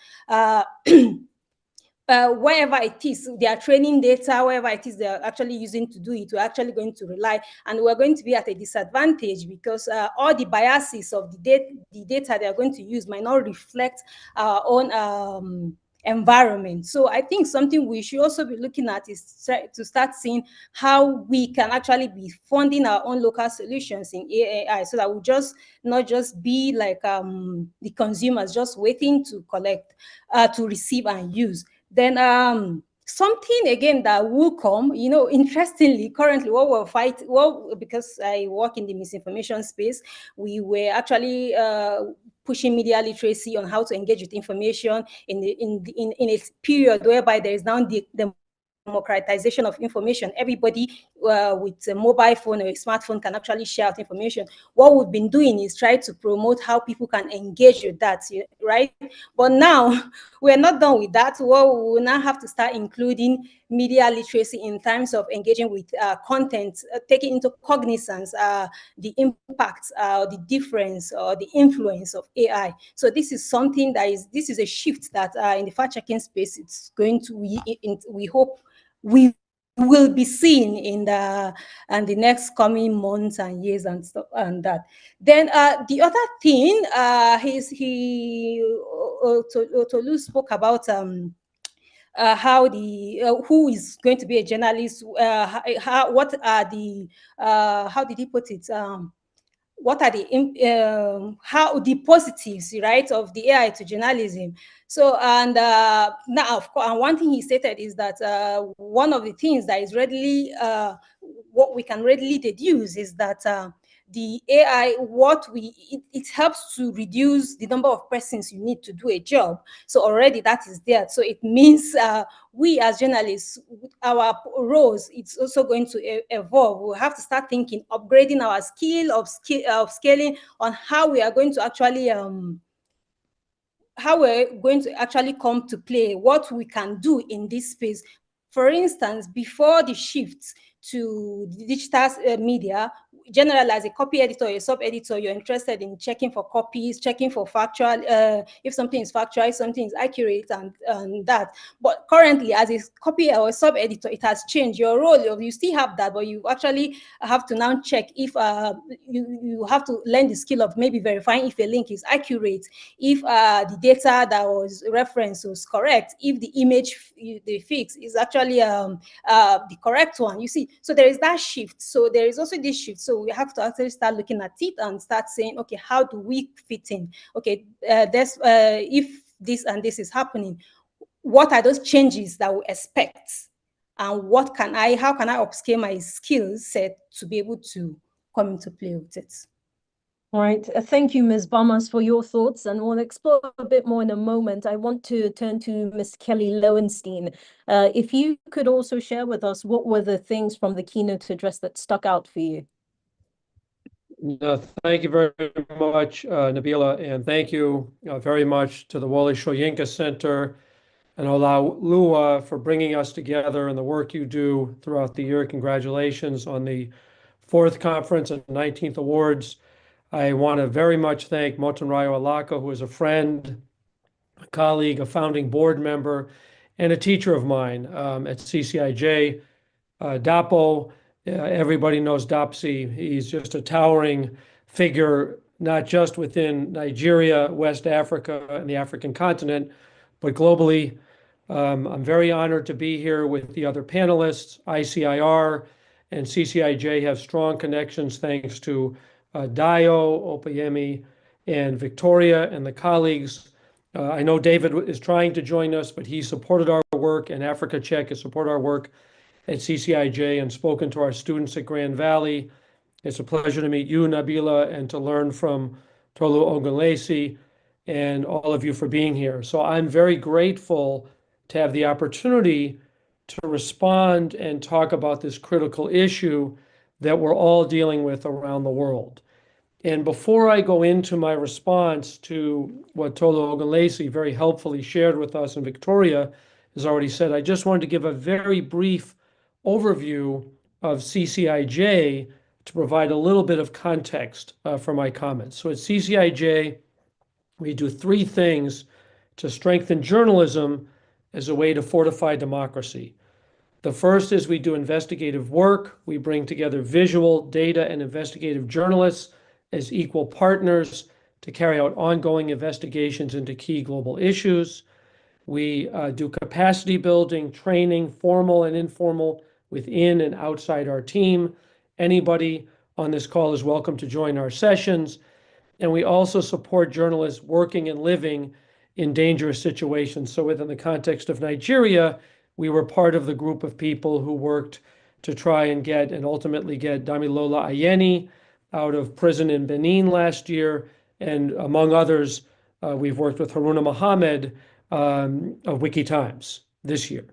wherever it is, their training data, wherever it is they're actually using to do it, we're actually going to rely, and we're going to be at a disadvantage, because all the biases of the data they're going to use might not reflect our own environment. So I think something we should also be looking at is to start seeing how we can actually be funding our own local solutions in AI, so that we just not just be like the consumers just waiting to collect, to receive and use. Then something again that will come, interestingly, currently what we're fighting, because I work in the misinformation space, we were actually pushing media literacy on how to engage with information in a period whereby there is now the democratization of information. Everybody with a mobile phone or a smartphone can actually share out information. What we've been doing is try to promote how people can engage with that, right? But now we're not done with that. Well, we will now have to start including media literacy in terms of engaging with content, taking into cognizance the impact, the difference, or the influence of AI. So this is something this is a shift that in the fact-checking space, it's going to, we hope we will be seen in the next coming months and years and stuff and that. Then the other thing Tolu spoke about how who is going to be a journalist, what are the how did he put it, what are the how the positives, right, of the AI to journalism. So, and now, of course, and one thing he stated is that one of the things that is readily what we can readily deduce is that the AI, it helps to reduce the number of persons you need to do a job. So already that is there. So it means we as journalists, our roles, it's also going to evolve. We'll have to start thinking, upgrading our of scaling on how we are going to actually how we're going to actually come to play, what we can do in this space. For instance, before the shift to digital media, generally as a copy editor or a sub-editor, you're interested in checking for copies, checking for factual, if something is factual, if something is accurate, and that. But currently, as a copy or a sub-editor, it has changed. Your role, you still have that, but you actually have to now check if you have to learn the skill of maybe verifying if a link is accurate, if the data that was referenced was correct, if the image they fix is actually the correct one. You see, so there is that shift. So there is also this shift. So we have to actually start looking at it and start saying, okay, how do we fit in? Okay, if this and this is happening, what are those changes that we expect? And how can I upscale my skill set to be able to come into play with it? All right. Thank you, Ms. Bamas, for your thoughts, and we'll explore a bit more in a moment. I want to turn to Ms. Kelly Lowenstein. If you could also share with us, what were the things from the keynote address that stuck out for you? Thank you very much, Nabila, and thank you very much to the Wole Soyinka Center and Olalua for bringing us together and the work you do throughout the year. Congratulations on the 4th conference and 19th awards. I want to very much thank Motunrayo Alaka, who is a friend, a colleague, a founding board member, and a teacher of mine at CCIJ. Dapo, everybody knows Dopsy. He's just a towering figure, not just within Nigeria, West Africa, and the African continent, but globally. I'm very honored to be here with the other panelists. ICIR and CCIJ have strong connections thanks to Dio, Opayemi, and Victoria and the colleagues. I know David is trying to join us, but he supported our work, and Africa Check has supported our work at CCIJ and spoken to our students at Grand Valley. It's a pleasure to meet you, Nabila, and to learn from Tolu Ogunlesi and all of you for being here. So I'm very grateful to have the opportunity to respond and talk about this critical issue that we're all dealing with around the world. And before I go into my response to what Tolu Ogunlesi very helpfully shared with us, and Victoria has already said, I just wanted to give a very brief overview of CCIJ to provide a little bit of context for my comments. So at CCIJ, we do 3 things to strengthen journalism as a way to fortify democracy. The first is we do investigative work. We bring together visual, data, and investigative journalists as equal partners to carry out ongoing investigations into key global issues. We do capacity building, training, formal and informal, within and outside our team. Anybody on this call is welcome to join our sessions. And we also support journalists working and living in dangerous situations. So within the context of Nigeria, we were part of the group of people who worked to try and get and ultimately get Damilola Ayeni out of prison in Benin last year. And among others, we've worked with Haruna Mohammed of WikiTimes this year.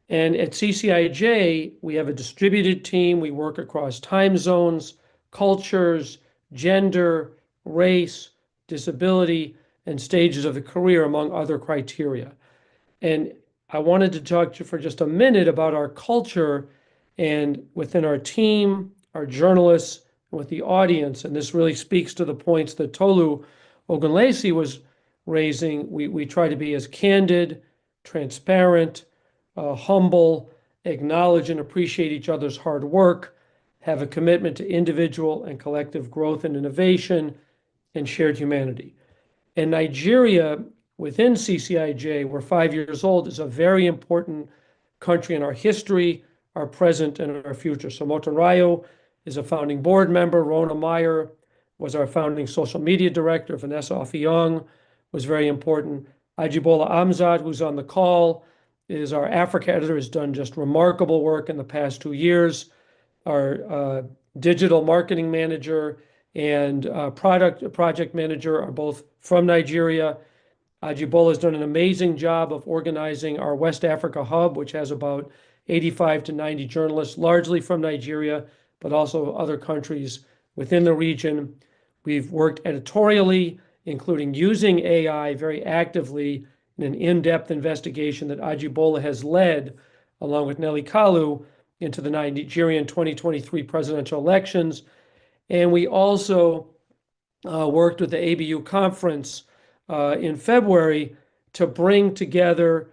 And at CCIJ, we have a distributed team. We work across time zones, cultures, gender, race, disability, and stages of the career, among other criteria. And I wanted to talk to you for just a minute about our culture and within our team, our journalists, and with the audience. And this really speaks to the points that Tolu Ogunlesi was raising. We try to be as candid, transparent, humble, acknowledge and appreciate each other's hard work, have a commitment to individual and collective growth and innovation, and shared humanity. And Nigeria, within CCIJ, we're 5 years old, is a very important country in our history, our present, and our future. So Motunrayo is a founding board member. Rona Meyer was our founding social media director. Vanessa Offiong was very important. Ajibola Amzad, who's on the call, is our Africa editor, has done just remarkable work in the past 2 years. Our digital marketing manager and project manager are both from Nigeria. Ajibola has done an amazing job of organizing our West Africa hub, which has about 85 to 90 journalists, largely from Nigeria, but also other countries within the region. We've worked editorially, including using AI very actively in an in-depth investigation that Ajibola has led, along with Nelly Kalu, into the Nigerian 2023 presidential elections. And we also worked with the ABU conference in February to bring together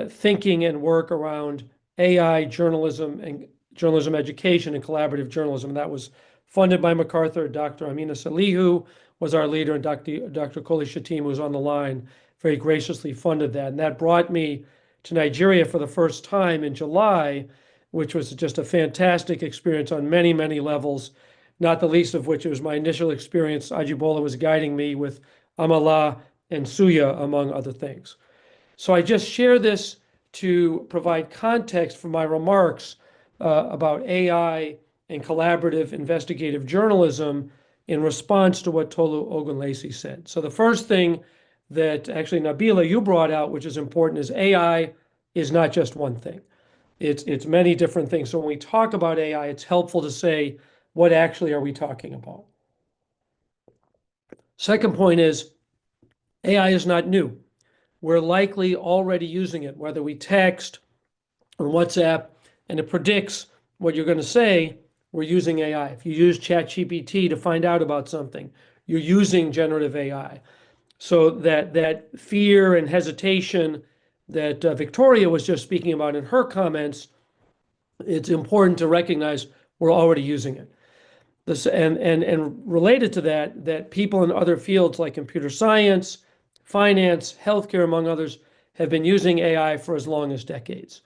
thinking and work around AI journalism and journalism education and collaborative journalism. That was funded by MacArthur. Dr. Amina Salihu was our leader, and Dr. Koli Shatim, who's on the line, very graciously funded that. And that brought me to Nigeria for the first time in July, which was just a fantastic experience on many, many levels, not the least of which was my initial experience. Ajibola was guiding me with Amala and Suya, among other things. So I just share this to provide context for my remarks about AI and collaborative investigative journalism in response to what Tolu Ogunlesi said. So the first thing that actually Nabila, you brought out, which is important, is AI is not just one thing. It's many different things. So when we talk about AI, it's helpful to say, what actually are we talking about? Second point is, AI is not new. We're likely already using it, whether we text or WhatsApp, and it predicts what you're going to say. We're using AI. If you use ChatGPT to find out about something, you're using generative AI. So that fear and hesitation that Victoria was just speaking about in her comments, it's important to recognize we're already using it. And related to that, that people in other fields like computer science, finance, healthcare, among others, have been using AI for as long as decades.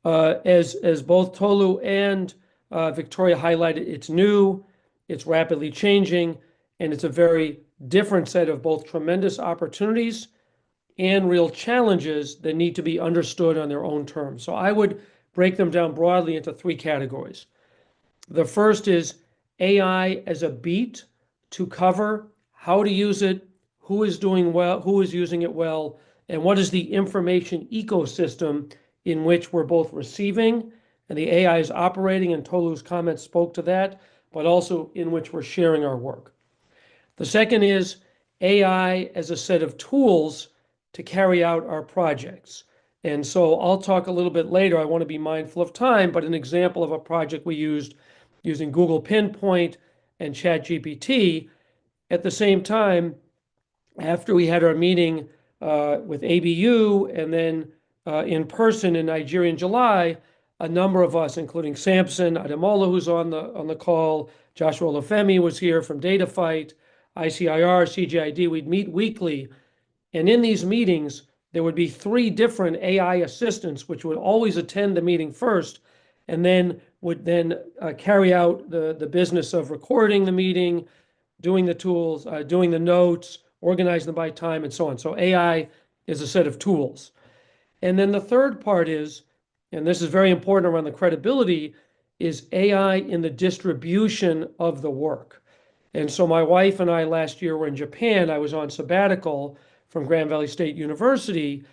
As both Tolu and Victoria highlighted, it's new, it's rapidly changing, and it's a very different set of both tremendous opportunities and real challenges that need to be understood on their own terms. So I would break them down broadly into 3 categories. The first is AI as a beat to cover how to use it, who is doing well, who is using it well, and what is the information ecosystem in which we're both receiving and the AI is operating, and Tolu's comments spoke to that, but also in which we're sharing our work. The second is AI as a set of tools to carry out our projects. And so I'll talk a little bit later. I want to be mindful of time, but an example of a project we used using Google Pinpoint and ChatGPT. At the same time, after we had our meeting with ABU and then in person in Nigeria in July, a number of us, including Samson Ademola, who's on the call, Joshua Olufemi was here from DataFight, ICIR, CGID, we'd meet weekly. And in these meetings, there would be 3 different AI assistants, which would always attend the meeting first, and then would then carry out the business of recording the meeting, doing the tools, doing the notes, organizing them by time, and so on. So AI is a set of tools. And then the third part is, and this is very important around the credibility, is AI in the distribution of the work. And so my wife and I last year were in Japan. I was on sabbatical from Grand Valley State University.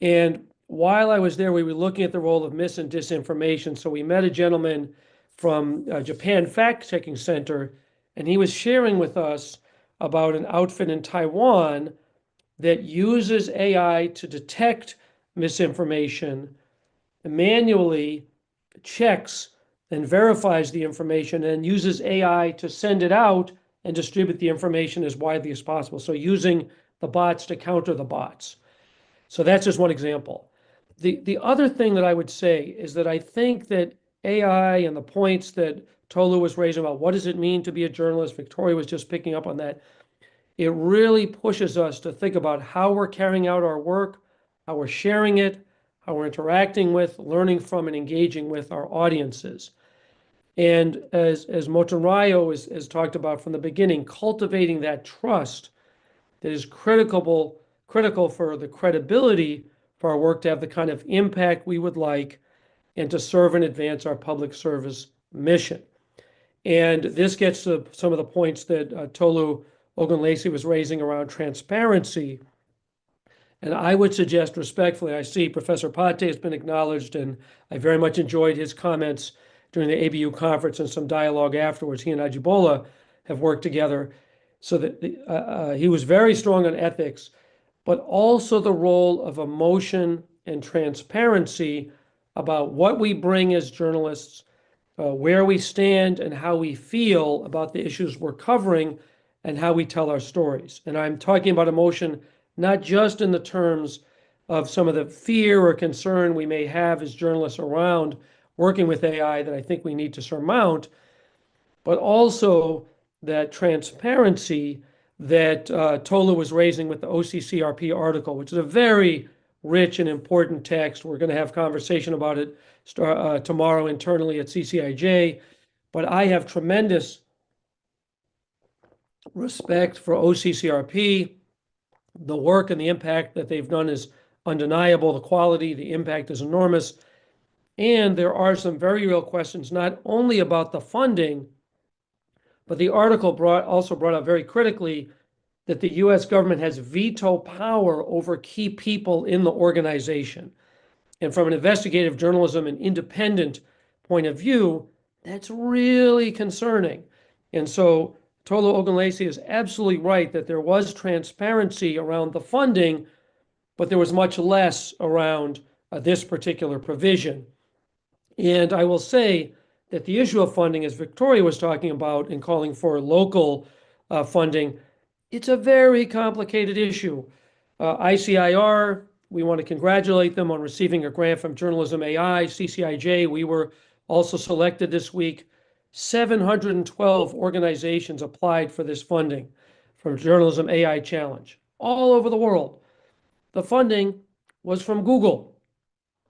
And while I was there, we were looking at the role of mis and disinformation. So we met a gentleman from Japan Fact-Checking Center, and he was sharing with us about an outfit in Taiwan that uses AI to detect misinformation, manually checks and verifies the information, and uses AI to send it out and distribute the information as widely as possible. So using the bots to counter the bots. So that's just one example. The other thing that I would say is that I think that AI and the points that Tolu was raising about what does it mean to be a journalist, Victoria was just picking up on that, it really pushes us to think about how we're carrying out our work, how we're sharing it, how we're interacting with, learning from, and engaging with our audiences. And as Motonrayo has talked about from the beginning, cultivating that trust that is critical for the credibility for our work to have the kind of impact we would like and to serve and advance our public service mission. And this gets to some of the points that Tolu Ogunlesi was raising around transparency. And I would suggest respectfully, I see Professor Pate has been acknowledged, and I very much enjoyed his comments during the ABU conference and some dialogue afterwards. He and Ajibola have worked together so that he was very strong on ethics, but also the role of emotion and transparency about what we bring as journalists, where we stand and how we feel about the issues we're covering and how we tell our stories. And I'm talking about emotion not just in the terms of some of the fear or concern we may have as journalists around working with AI that I think we need to surmount, but also that transparency that Tolu was raising with the OCCRP article, which is a very rich and important text. We're going to have conversation about it tomorrow internally at CCIJ, but I have tremendous respect for OCCRP. The work and the impact that they've done is undeniable. The quality, the impact is enormous. And there are some very real questions, not only about the funding, but the article also brought up very critically that the US government has veto power over key people in the organization. And from an investigative journalism and independent point of view, that's really concerning. And so Tolu Ogunlesi is absolutely right that there was transparency around the funding, but there was much less around this particular provision. And I will say that the issue of funding, as Victoria was talking about and calling for local funding, it's a very complicated issue. ICIR, we want to congratulate them on receiving a grant from Journalism AI. CCIJ, we were also selected this week. 712 organizations applied for this funding from Journalism AI Challenge all over the world. The funding was from Google,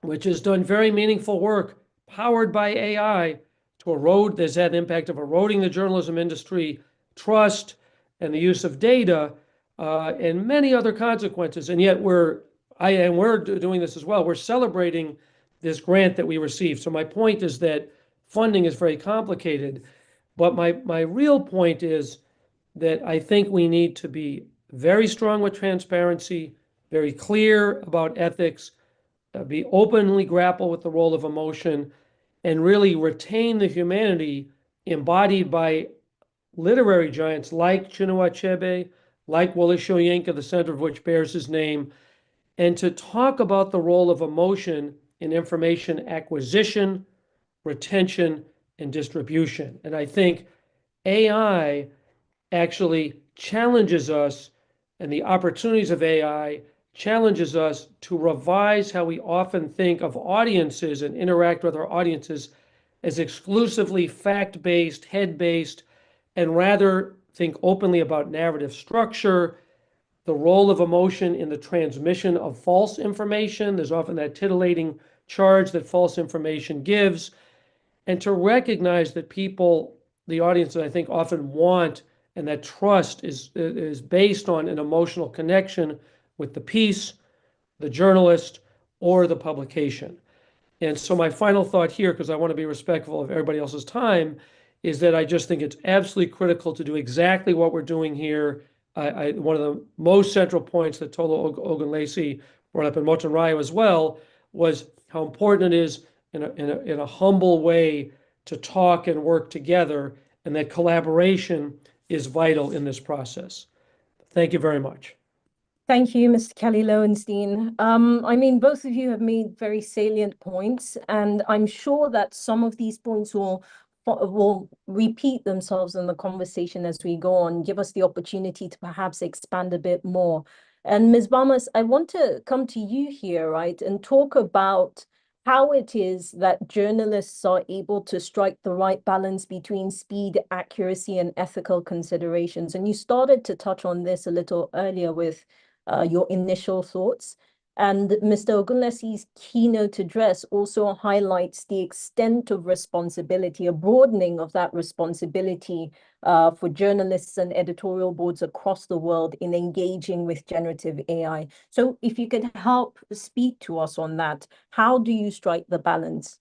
which has done very meaningful work powered by AI to erode, there's had an impact of eroding the journalism industry, trust, and the use of data, and many other consequences. And yet we're doing this as well. We're celebrating this grant that we received. So my point is that funding is very complicated, but my real point is that I think we need to be very strong with transparency, very clear about ethics, be openly grapple with the role of emotion, and really retain the humanity embodied by literary giants like Chinua Achebe, like Wole Soyinka, the center of which bears his name, and to talk about the role of emotion in information acquisition, retention, and distribution. And I think AI actually challenges us, and the opportunities of AI challenges us to revise how we often think of audiences and interact with our audiences as exclusively fact-based, head-based, and rather think openly about narrative structure, the role of emotion in the transmission of false information. There's often that titillating charge that false information gives, and to recognize that people, the audience that I think often want, and that trust is based on an emotional connection with the piece, the journalist, or the publication. And so my final thought here, because I want to be respectful of everybody else's time, is that I just think it's absolutely critical to do exactly what we're doing here. One of the most central points that Tolu Ogunlesi brought up in Motonrayo as well was how important it is in a humble way to talk and work together, and that collaboration is vital in this process. Thank you very much. Thank you, Mr. Kelly Lowenstein. I mean, both of you have made very salient points, and I'm sure that some of these points will repeat themselves in the conversation as we go on, give us the opportunity to perhaps expand a bit more. And Ms. Bamas, I want to come to you here, right, and talk about how it is that journalists are able to strike the right balance between speed, accuracy, and ethical considerations. And you started to touch on this a little earlier with your initial thoughts. And Mr. Ogunlesi's keynote address also highlights the extent of responsibility, a broadening of that responsibility for journalists and editorial boards across the world in engaging with generative AI. So if you could help speak to us on that, how do you strike the balance?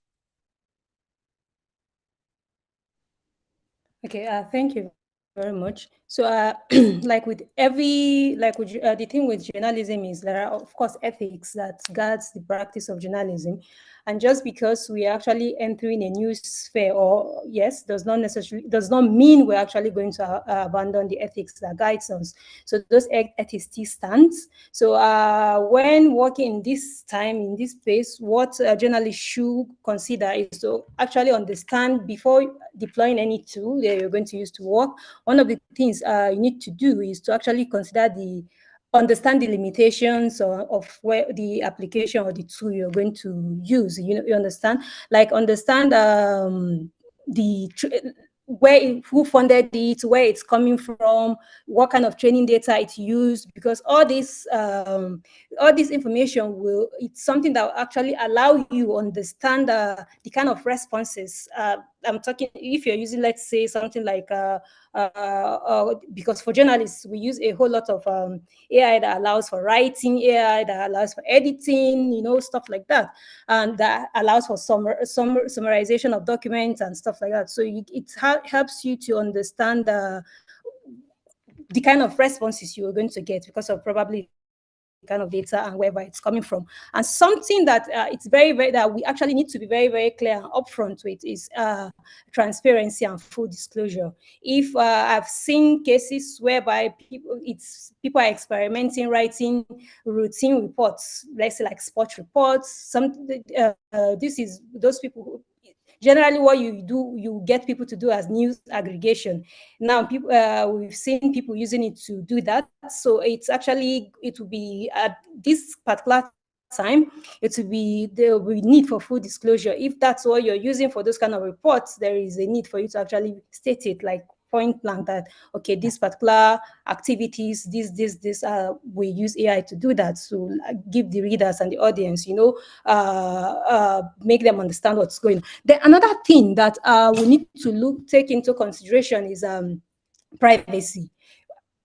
Okay, thank you very much. So, like with the thing with journalism is there are, of course, ethics that guards the practice of journalism. And just because we are actually entering a new sphere, or yes, does not mean we're actually going to abandon the ethics that guides us. So those ethics still stands. So when working in this time, in this space, what journalists should consider is to actually understand before deploying any tool that you're going to use to work. One of the things you need to do is to actually understand the limitations of where the application or the tool you're going to use. You understand, like understand who funded it, where it's coming from, what kind of training data it used, because all this information it's something that will actually allow you understand the kind of responses. I'm talking if you're using, let's say, something like because for journalists we use a whole lot of AI that allows for writing, AI that allows for editing, stuff like that, and that allows for summarization of documents and stuff like that. So it helps you to understand the kind of responses you are going to get because of probably kind of data and wherever it's coming from. And something that it's very that we actually need to be very clear and upfront with is transparency and full disclosure. If I've seen cases whereby people are experimenting, writing routine reports, let's say like sports reports, this is those people who generally what you do, you get people to do as news aggregation. Now we've seen people using it to do that. So it will be at this particular time, there will be need for full disclosure. If that's what you're using for those kind of reports, there is a need for you to actually state it, like point blank, that okay, these particular activities, we use AI to do that, so give the readers and the audience, make them understand what's going on. Then another thing that we need to take into consideration is privacy.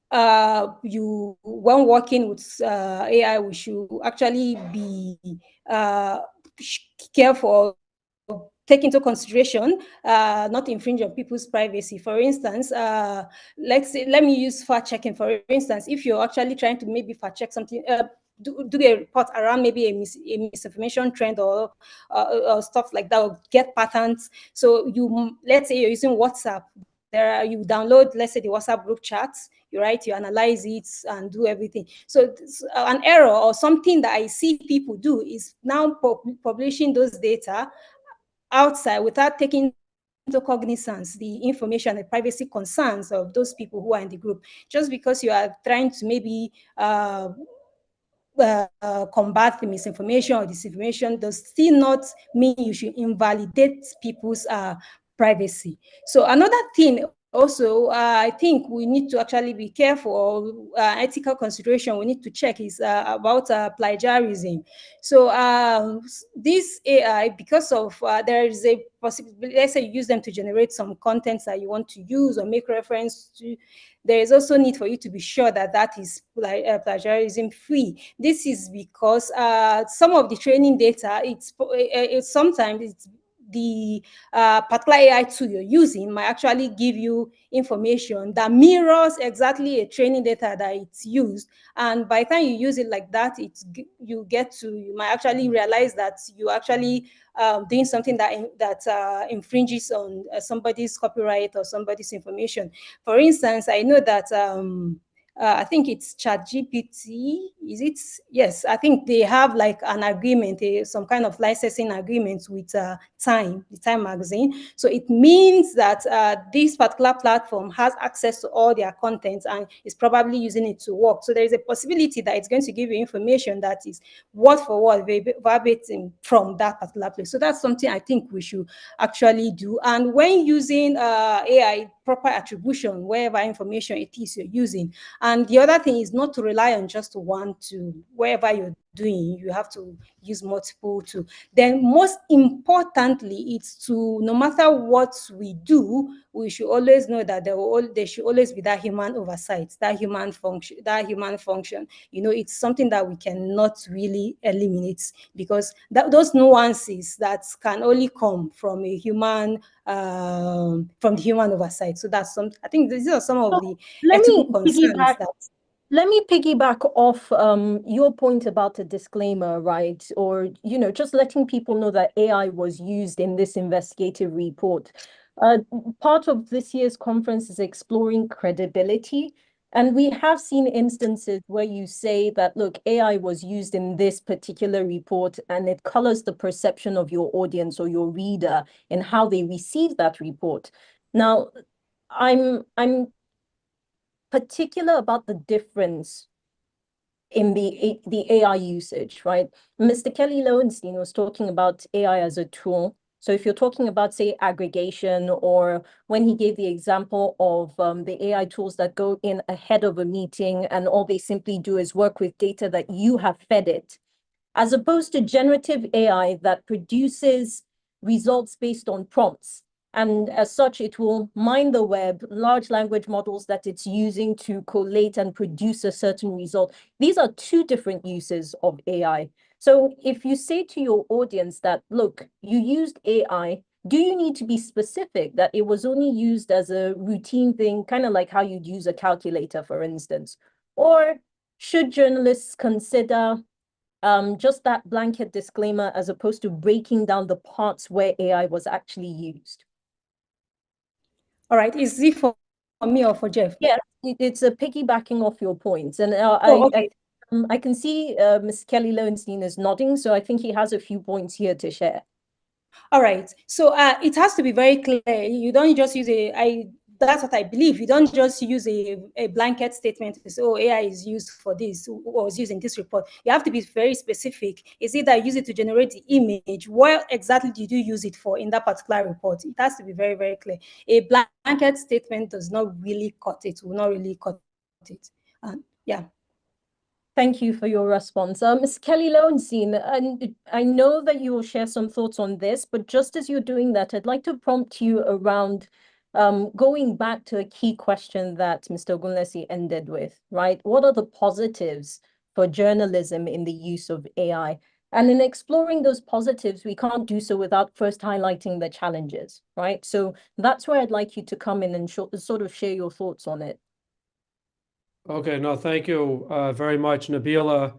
When working with AI, we should actually be careful, take into consideration not infringe on people's privacy. For instance, let me use fact checking. For instance, if you're actually trying to maybe fact check something, do a report around maybe a misinformation trend or stuff like that, or get patterns. So let's say you're using WhatsApp. You download, let's say, the WhatsApp group chats, you analyze it and do everything. So an error or something that I see people do is now publishing those data outside without taking into cognizance the information, the privacy concerns of those people who are in the group. Just because you are trying to maybe combat the misinformation or disinformation does still not mean you should invalidate people's privacy. So another thing also, I think we need to actually be careful, ethical consideration we need to check is about plagiarism. So this AI, because of there is a possibility, let's say you use them to generate some contents that you want to use or make reference to, there is also need for you to be sure that is plagiarism free. This is because some of the training data, sometimes the particular AI tool you're using might actually give you information that mirrors exactly a training data that it's used. And by the time you use it like that, you might actually realize that you actually doing something that infringes on somebody's copyright or somebody's information. For instance, I know that I think it's ChatGPT. Is it? Yes, I think they have like an agreement, some kind of licensing agreement with the Time magazine. So it means that this particular platform has access to all their content and is probably using it to work. So there is a possibility that it's going to give you information that is word for word, verbatim from that particular place. So that's something I think we should actually do. And when using AI, proper attribution wherever information it is you're using. And the other thing is not to rely on just one tool wherever you're doing, you have to use multiple tools. Then most importantly, it's to, no matter what we do, we should always know that there should always be that human oversight, that human function. You know, it's something that we cannot really eliminate, because those nuances that can only come from a human, from the human oversight. So that's some, I think these are some of the ethical concerns that. Let me piggyback off your point about a disclaimer, right? Or, you know, just letting people know that AI was used in this investigative report. Part of this year's conference is exploring credibility. And we have seen instances where you say that, look, AI was used in this particular report and it colors the perception of your audience or your reader in how they receive that report. Now, I'm particular about the difference in the AI usage, right? Mr. Kelly Lowenstein was talking about AI as a tool. So if you're talking about, say, aggregation, or when he gave the example of the AI tools that go in ahead of a meeting and all they simply do is work with data that you have fed it, as opposed to generative AI that produces results based on prompts. And as such, it will mine the web, large language models that it's using to collate and produce a certain result. These are two different uses of AI. So if you say to your audience that, look, you used AI, do you need to be specific that it was only used as a routine thing, kind of like how you'd use a calculator, for instance? Or should journalists consider just that blanket disclaimer as opposed to breaking down the parts where AI was actually used? All right, is it for me or for Jeff? Yeah, it's a piggybacking off your points. And okay. I can see Ms. Kelly Lowenstein is nodding, so I think he has a few points here to share. All right, so it has to be very clear. You don't just use that's what I believe. You don't just use a blanket statement to say, oh, AI is used for this, or was used in this report. You have to be very specific. Is it that you use it to generate the image? What exactly did you use it for in that particular report? It has to be very, very clear. A blanket statement does not really cut it, will not really cut it. Yeah. Thank you for your response. Ms. Kelly Lowenstein, and I know that you will share some thoughts on this, but just as you're doing that, I'd like to prompt you around going back to a key question that Mr. Ogunlesi ended with, right? What are the positives for journalism in the use of AI? And in exploring those positives, we can't do so without first highlighting the challenges, right? So that's where I'd like you to come in and sort of share your thoughts on it. Okay, no, thank you very much, Nabila,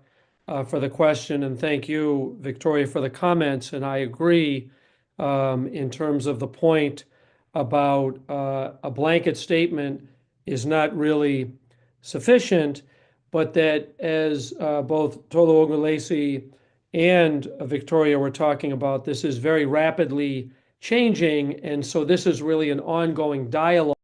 for the question, and thank you, Victoria, for the comments. And I agree in terms of the point about a blanket statement is not really sufficient, but that as both Tolu Ogunlesi and Victoria were talking about, this is very rapidly changing, and so this is really an ongoing dialogue.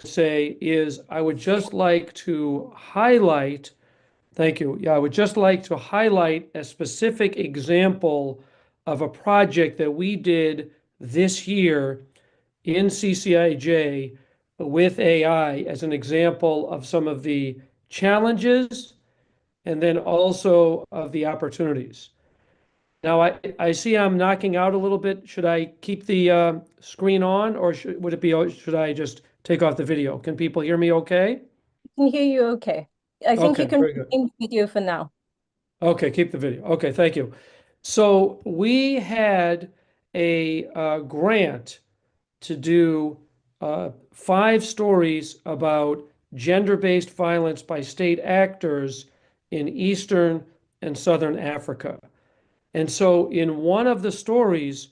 Say is I would just like to highlight, thank you. Yeah, I would just like to highlight a specific example of a project that we did this year in CCIJ with AI as an example of some of the challenges and then also of the opportunities. Now, I see I'm knocking out a little bit. Should I keep the screen on, or should I just take off the video? Can people hear me okay? I can hear you okay. I think Okay, you can very good. in video for now. Okay, keep the video. Okay, thank you. So we had a grant to do 5 stories about gender-based violence by state actors in Eastern and Southern Africa. And so in one of the stories,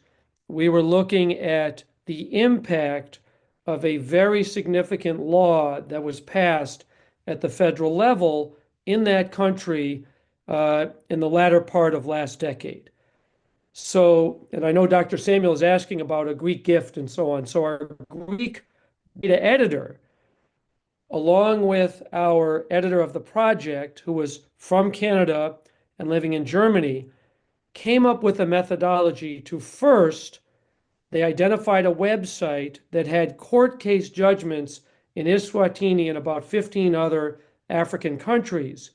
we were looking at the impact of a very significant law that was passed at the federal level in that country in the latter part of last decade. So, and I know Dr. Samuel is asking about a Greek gift and so on. So our Greek data editor, along with our editor of the project, who was from Canada and living in Germany, came up with a methodology to first, they identified a website that had court case judgments in Eswatini and about 15 other African countries,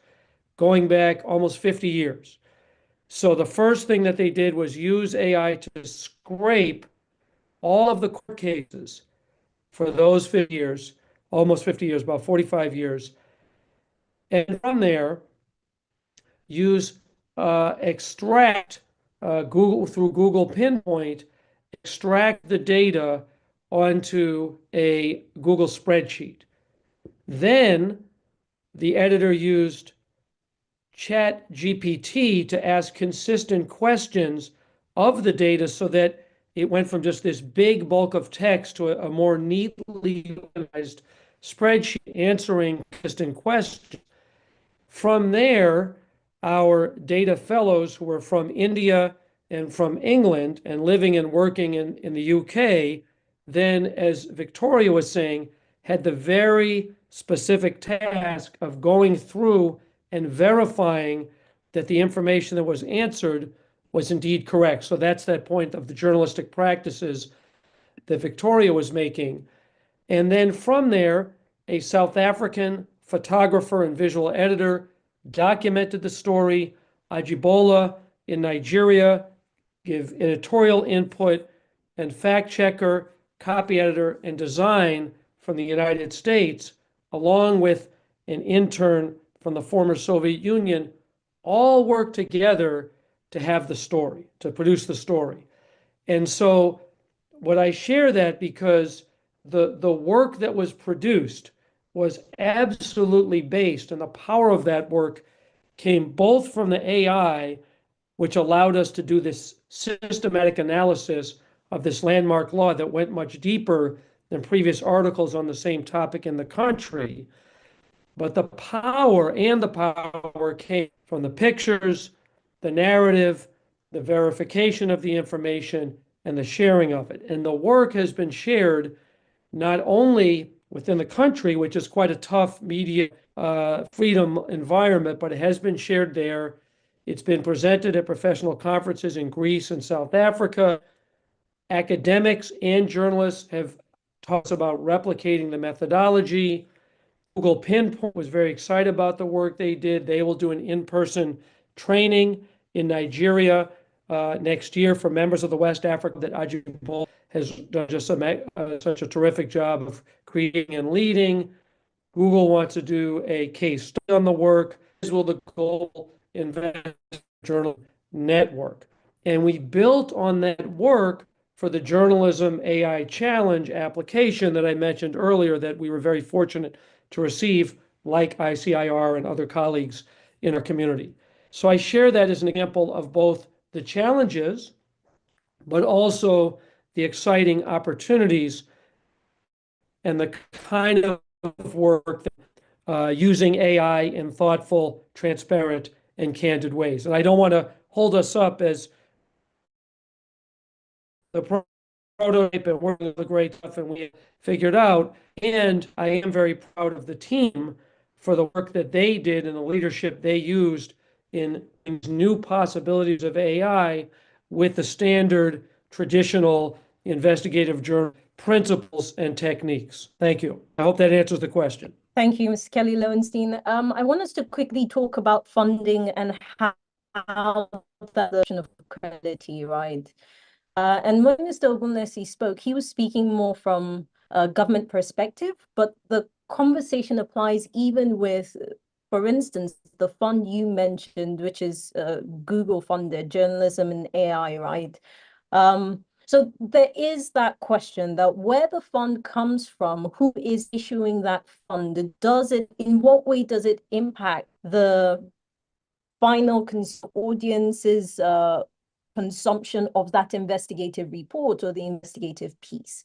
going back almost 50 years. So the first thing that they did was use AI to scrape all of the court cases for those 50 years, almost 50 years, about 45 years. And from there, use extract through Google Pinpoint, extract the data onto a Google spreadsheet. Then the editor used ChatGPT to ask consistent questions of the data so that it went from just this big bulk of text to a more neatly organized spreadsheet answering consistent questions. From there, our data fellows who were from India and from England and living and working in the UK, then, as Victoria was saying, had the very specific task of going through and verifying that the information that was answered was indeed correct. So that's that point of the journalistic practices that Victoria was making. And then from there, a South African photographer and visual editor documented the story. Ajibola in Nigeria give editorial input, and fact checker, copy editor, and design from the United States, along with an intern from the former Soviet Union, all work together to have the story, to produce the story. And so what I share that because the work that was produced was absolutely based, and the power of that work came both from the AI, which allowed us to do this systematic analysis of this landmark law that went much deeper than previous articles on the same topic in the country. But the power came from the pictures, the narrative, the verification of the information, and the sharing of it. And the work has been shared not only within the country, which is quite a tough media freedom environment, but it has been shared there. It's been presented at professional conferences in Greece and South Africa. Academics and journalists have talked about replicating the methodology. Google Pinpoint was very excited about the work they did. They will do an in-person training in Nigeria next year for members of the West Africa that Ajibola has done just such a terrific job of creating and leading. Google wants to do a case study on the work, as will the Global Investment Journal Network. And we built on that work for the Journalism AI Challenge application that I mentioned earlier that we were very fortunate to receive, like ICIR and other colleagues in our community. So I share that as an example of both the challenges, but also the exciting opportunities and the kind of work that, using AI in thoughtful, transparent, and candid ways. And I don't want to hold us up as the prototype and working with the great stuff and we figured out. And I am very proud of the team for the work that they did and the leadership they used in these new possibilities of AI with the standard traditional investigative journal principles and techniques. Thank you. I hope that answers the question. Thank you, Ms. Kelly Lowenstein. I want us to quickly talk about funding and how that version of credibility, right? And when Mr. Ogunlesi spoke, he was speaking more from a government perspective, but the conversation applies even with, for instance, the fund you mentioned, which is Google funded Journalism and AI, right? So there is that question that where the fund comes from, who is issuing that fund, in what way does it impact the final audience's consumption of that investigative report or the investigative piece?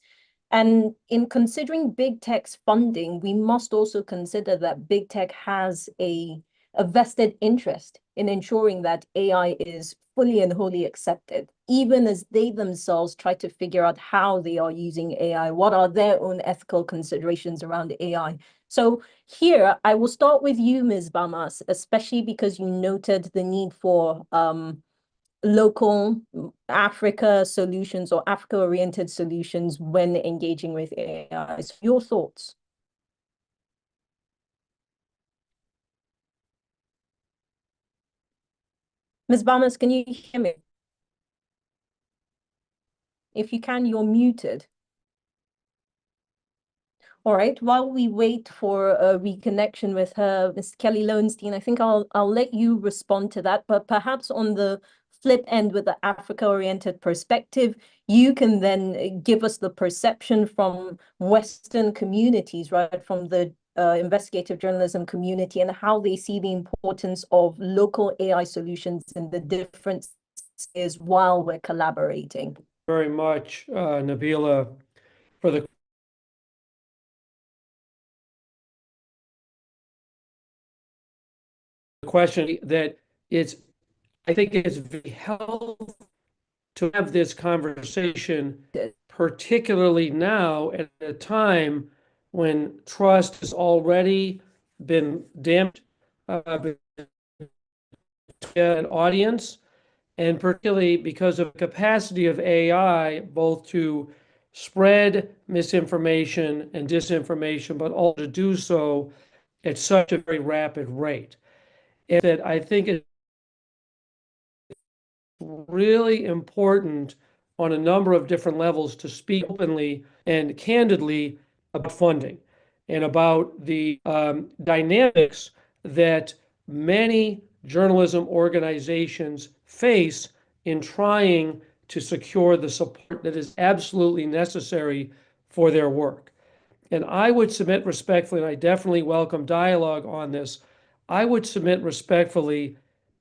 And in considering big tech's funding, we must also consider that big tech has a vested interest in ensuring that AI is fully and wholly accepted, even as they themselves try to figure out how they are using AI, what are their own ethical considerations around AI. So here, I will start with you, Ms. Bamas, especially because you noted the need for local Africa solutions or Africa-oriented solutions when engaging with AI. Your thoughts? Ms. Bamas, can you hear me? If you can, you're muted. All right, while we wait for a reconnection with her, Ms. Kelly Lowenstein, I think I'll let you respond to that, but perhaps on the flip end with the Africa-oriented perspective, you can then give us the perception from Western communities, right, from the investigative journalism community, and how they see the importance of local AI solutions in the different spheres while we're collaborating. Very much, Nabila, for the question that I think it's very helpful to have this conversation, particularly now at a time when trust has already been damaged by an audience, and particularly because of the capacity of AI, both to spread misinformation and disinformation, but also to do so at such a very rapid rate. And that I think it's really important on a number of different levels to speak openly and candidly about funding and about the dynamics that many journalism organizations face in trying to secure the support that is absolutely necessary for their work. And I would submit respectfully, and I definitely welcome dialogue on this, I would submit respectfully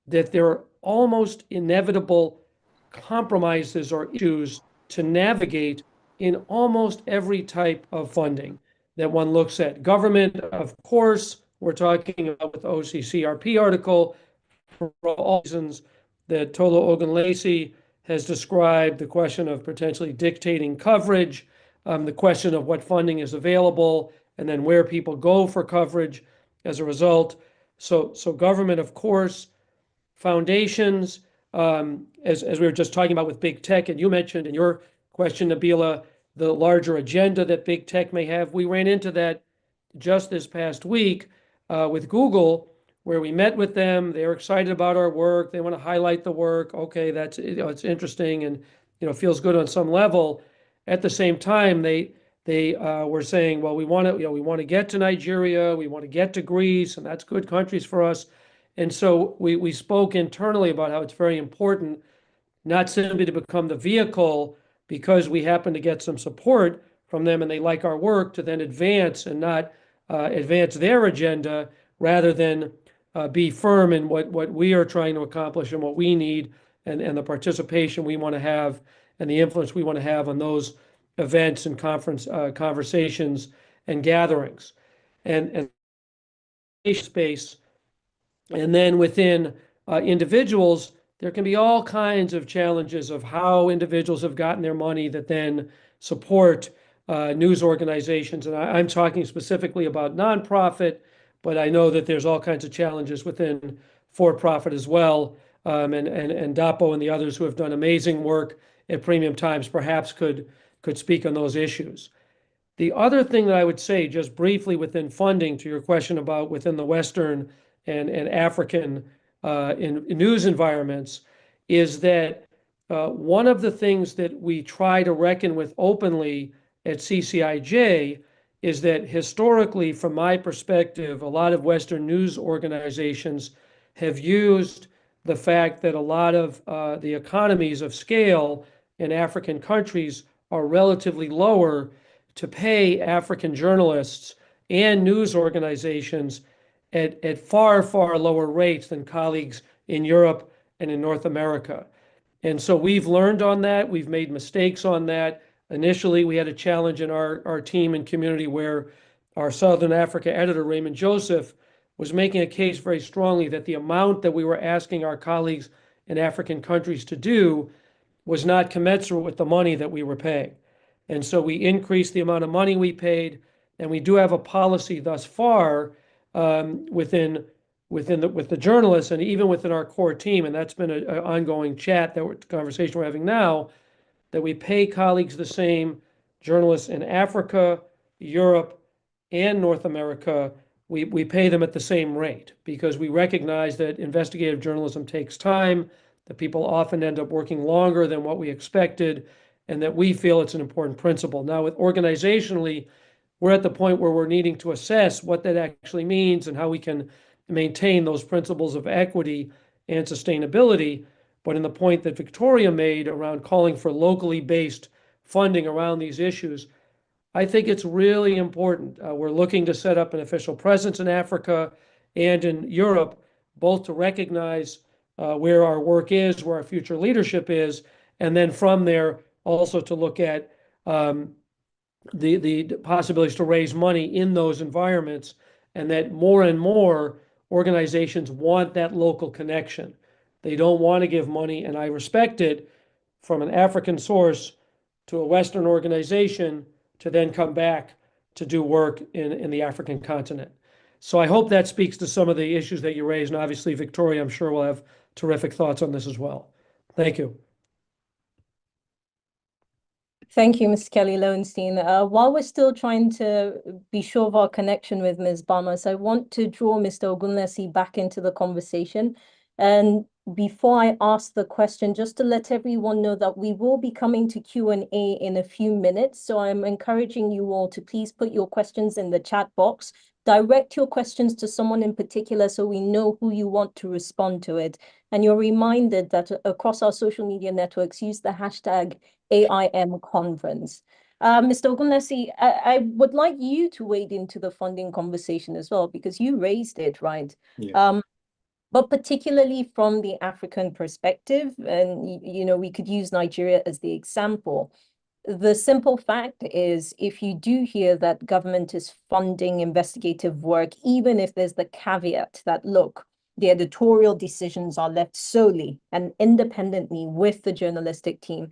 that there are almost inevitable compromises or issues to navigate in almost every type of funding that one looks at. Government, of course, we're talking about with the OCCRP article, for all reasons that Tolo Ogunlesi has described, the question of potentially dictating coverage, the question of what funding is available, and then where people go for coverage as a result. So government, of course, foundations, as we were just talking about with big tech, and you mentioned in your question, Nabila, the larger agenda that big tech may have. We ran into that just this past week with Google, where we met with them. They're excited about our work. They want to highlight the work. Okay, that's, it's interesting and feels good on some level. At the same time, they were saying, well, we want to get to Nigeria, we want to get to Greece, and that's good countries for us. And so we spoke internally about how it's very important not simply to become the vehicle because we happen to get some support from them and they like our work, to then advance and not advance their agenda, rather than be firm in what we are trying to accomplish and what we need, and the participation we want to have and the influence we want to have on those events and conversations and gatherings. And space. And then within individuals, there can be all kinds of challenges of how individuals have gotten their money that then support news organizations. And I'm talking specifically about nonprofit, but I know that there's all kinds of challenges within for-profit as well. And Dapo and the others who have done amazing work at Premium Times perhaps could speak on those issues. The other thing that I would say, just briefly within funding, to your question about within the Western and African in news environments, is that one of the things that we try to reckon with openly at CCIJ is that historically, from my perspective, a lot of Western news organizations have used the fact that a lot of the economies of scale in African countries are relatively lower to pay African journalists and news organizations at far, far lower rates than colleagues in Europe and in North America. And so we've learned on that. We've made mistakes on that. Initially, we had a challenge in our team and community where our Southern Africa editor, Raymond Joseph, was making a case very strongly that the amount that we were asking our colleagues in African countries to do was not commensurate with the money that we were paying. And so we increased the amount of money we paid, and we do have a policy thus far within with the journalists and even within our core team, and that's been an ongoing conversation we're having now, that we pay colleagues the same, journalists in Africa, Europe, and North America. We pay them at the same rate because we recognize that investigative journalism takes time, that people often end up working longer than what we expected, and that we feel it's an important principle. Now, with organizationally, we're at the point where we're needing to assess what that actually means and how we can maintain those principles of equity and sustainability. But in the point that Victoria made around calling for locally based funding around these issues, I think it's really important. We're looking to set up an official presence in Africa and in Europe, both to recognize where our work is, where our future leadership is, and then from there also to look at the possibilities to raise money in those environments, and that more and more organizations want that local connection. They don't want to give money, and I respect it, from an African source to a Western organization to then come back to do work in the African continent. So I hope that speaks to some of the issues that you raised. And obviously, Victoria, I'm sure, will have terrific thoughts on this as well. Thank you. Thank you, Ms. Kelly Lowenstein. While we're still trying to be sure of our connection with Ms. Bamas, I want to draw Mr. Ogunlesi back into the conversation. And before I ask the question, just to let everyone know that we will be coming to Q&A in a few minutes. So I'm encouraging you all to please put your questions in the chat box. Direct your questions to someone in particular so we know who you want to respond to it. And you're reminded that across our social media networks, use the hashtag AIM conference. Mr. Ogunlesi, I would like you to wade into the funding conversation as well, because you raised it, right? Yeah. But particularly from the African perspective, and we could use Nigeria as the example. The simple fact is, if you do hear that government is funding investigative work, even if there's the caveat that, look, the editorial decisions are left solely and independently with the journalistic team,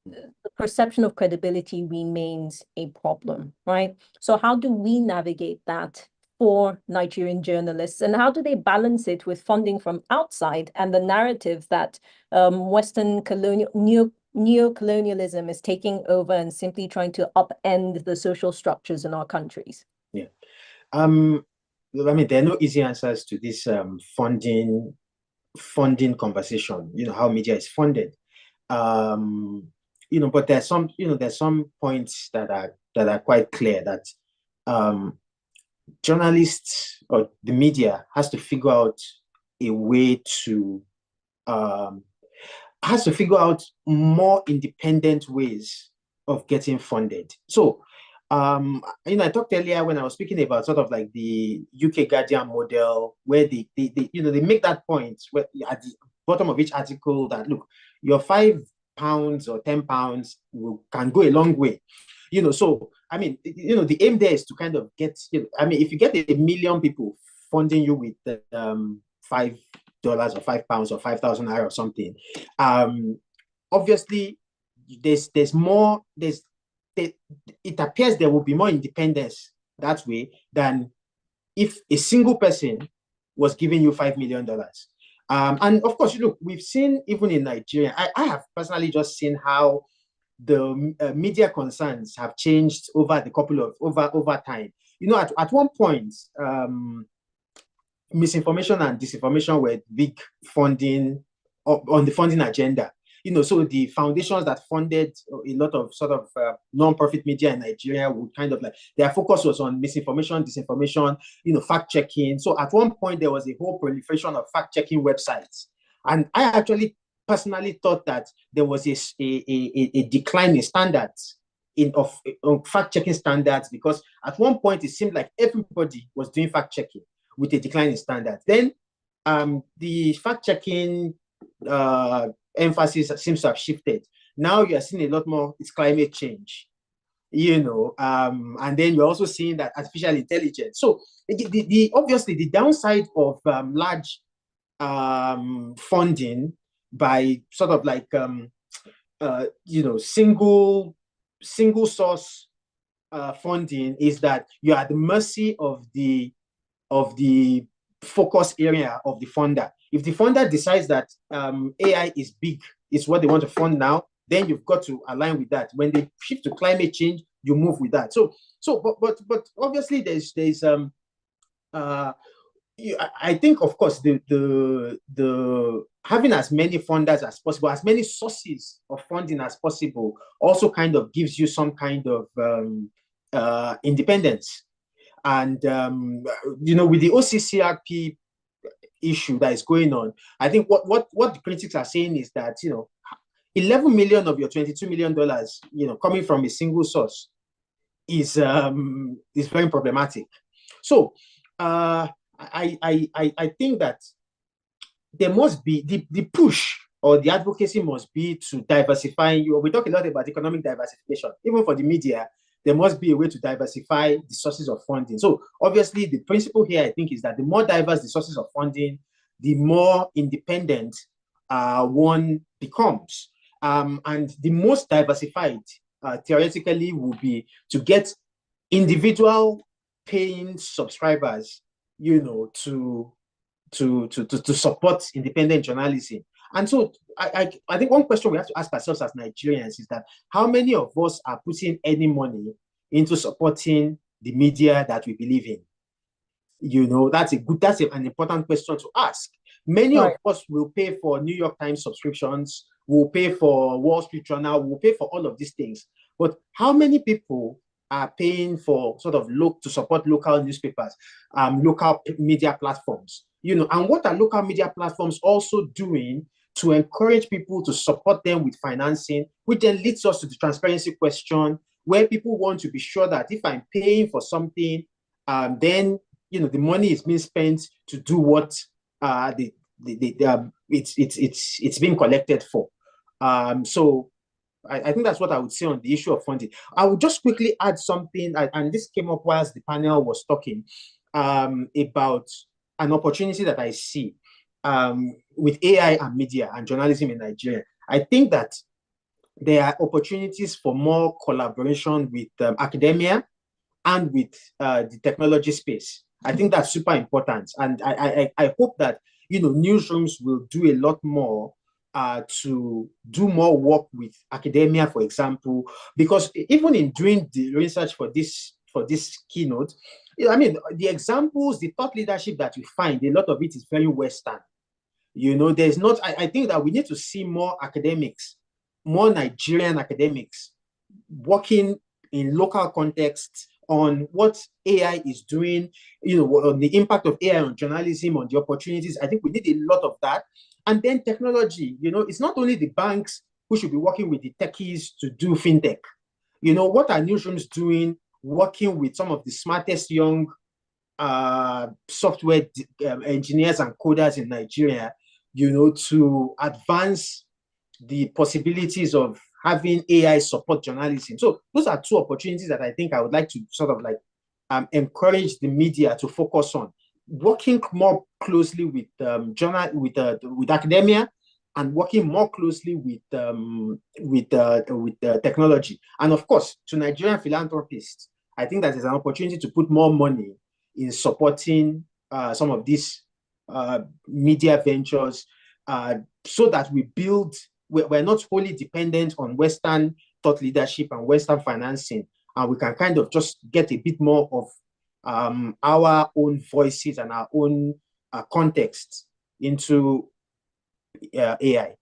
the perception of credibility remains a problem, right? So how do we navigate that for Nigerian journalists, and how do they balance it with funding from outside and the narrative that Western neocolonialism is taking over and simply trying to upend the social structures in our countries? Yeah. I mean, there are no easy answers to this funding conversation, how media is funded. But there's some points that are quite clear that journalists or the media has to figure out a way to more independent ways of getting funded. So I talked earlier when I was speaking about sort of like the UK Guardian model, where they make that point where at the bottom of each article that, look, your £5 or £10 can go a long way. So I mean, the aim there is to kind of get, if you get 1 million people funding you with $5 or £5 or 5,000 naira or something, obviously there's more. It appears there will be more independence that way than if a single person was giving you $5 million. And of course, look, we've seen even in Nigeria. I have personally just seen how the media concerns have changed over time. At one point, misinformation and disinformation were big funding on the funding agenda. So the foundations that funded a lot of sort of non-profit media in Nigeria would kind of like, their focus was on misinformation, disinformation, fact-checking. So at one point, there was a whole proliferation of fact-checking websites. And I actually personally thought that there was a decline in standards of fact-checking standards, because at one point, it seemed like everybody was doing fact-checking with a decline in standards. Then the fact-checking emphasis seems to have shifted. Now you are seeing a lot more, it's climate change, and then you're also seeing that artificial intelligence. So obviously the downside of large funding by sort of like single source funding is that you're at the mercy of the focus area of the funder. If the funder decides that AI is big, is what they want to fund now, then you've got to align with that. When they shift to climate change, you move with that. But obviously there's I think, of course, the having as many funders as possible, as many sources of funding as possible, also kind of gives you some kind of independence. And with the OCCRP issue that is going on, I think what the critics are saying is that 11 million of your $22 million, coming from a single source is very problematic. So I think that there must be the push or the advocacy must be to diversify. We talk a lot about economic diversification. Even for the media, there must be a way to diversify the sources of funding. So obviously, the principle here, I think, is that the more diverse the sources of funding, the more independent one becomes. And the most diversified, theoretically, would be to get individual paying subscribers, to support independent journalism. And so I think one question we have to ask ourselves as Nigerians is that how many of us are putting any money into supporting the media that we believe in? That's an important question to ask. Many of us will pay for New York Times subscriptions, will pay for Wall Street Journal, will pay for all of these things. But how many people are paying for sort of to support local newspapers, local media platforms? And what are local media platforms also doing to encourage people to support them with financing, which then leads us to the transparency question, where people want to be sure that if I'm paying for something, then the money is being spent to do what it's being collected for. So I think that's what I would say on the issue of funding. I would just quickly add something, and this came up whilst the panel was talking about an opportunity that I see with AI and media and journalism in Nigeria. I think that there are opportunities for more collaboration with academia and with the technology space. I think that's super important. And I hope that, newsrooms will do a lot more to do more work with academia, for example, because even in doing the research for this keynote, the examples, the thought leadership that we find, a lot of it is very Western. There's not, I think that we need to see more academics, more Nigerian academics working in local contexts on what AI is doing, on the impact of AI on journalism, on the opportunities. I think we need a lot of that. And then technology, it's not only the banks who should be working with the techies to do fintech. What are newsrooms doing, working with some of the smartest young software engineers and coders in Nigeria, to advance the possibilities of having AI support journalism. So those are two opportunities that I think I would like to sort of encourage the media to focus on, working more closely with with academia, and working more closely with technology. And of course, to Nigerian philanthropists, I think that is an opportunity to put more money in supporting some of these media ventures, so that we're not wholly dependent on Western thought leadership and Western financing, and we can kind of just get a bit more of our own voices and our own context into AI.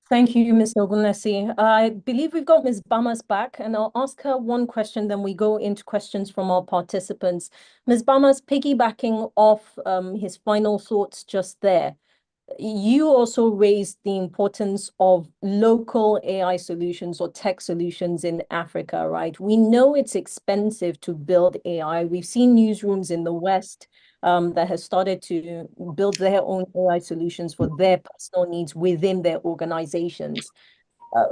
Thank you, Ms. Ogunlesi. I believe we've got Ms. Bamas back, and I'll ask her one question, then we go into questions from our participants. Ms. Bamas, piggybacking off his final thoughts just there, you also raised the importance of local AI solutions or tech solutions in Africa, right? We know it's expensive to build AI. We've seen newsrooms in the West that has started to build their own AI solutions for their personal needs within their organizations.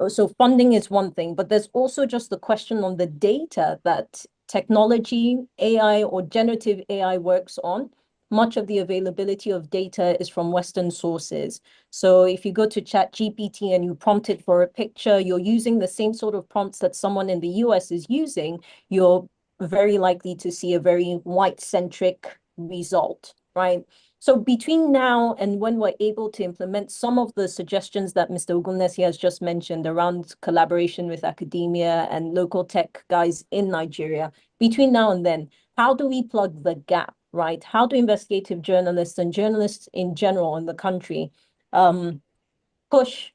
So funding is one thing, but there's also just the question on the data that technology, AI, or generative AI works on. Much of the availability of data is from Western sources. So if you go to ChatGPT and you prompt it for a picture, you're using the same sort of prompts that someone in the US is using, you're very likely to see a very white-centric result. right? So between now and when we're able to implement some of the suggestions that Mr. Ogunlesi has just mentioned around collaboration with academia and local tech guys in Nigeria, between now and then, how do we plug the gap, right? How do investigative journalists and journalists in general in the country push,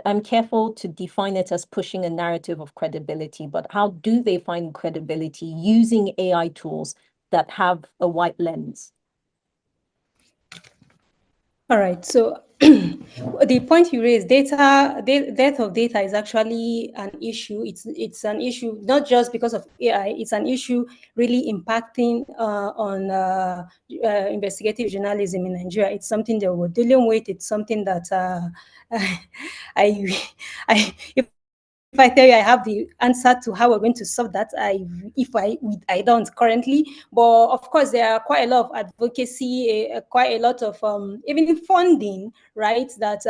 I'm careful to define it as pushing a narrative of credibility, but how do they find credibility using AI tools that have a white lens? All right. So the point you raised, death of data is actually an issue. It's an issue not just because of AI. It's an issue really impacting on investigative journalism in Nigeria. It's something that we're dealing with. It's something that if I tell you I have the answer to how we're going to solve that, I don't currently. But of course, there are quite a lot of advocacy, quite a lot of even funding, right? That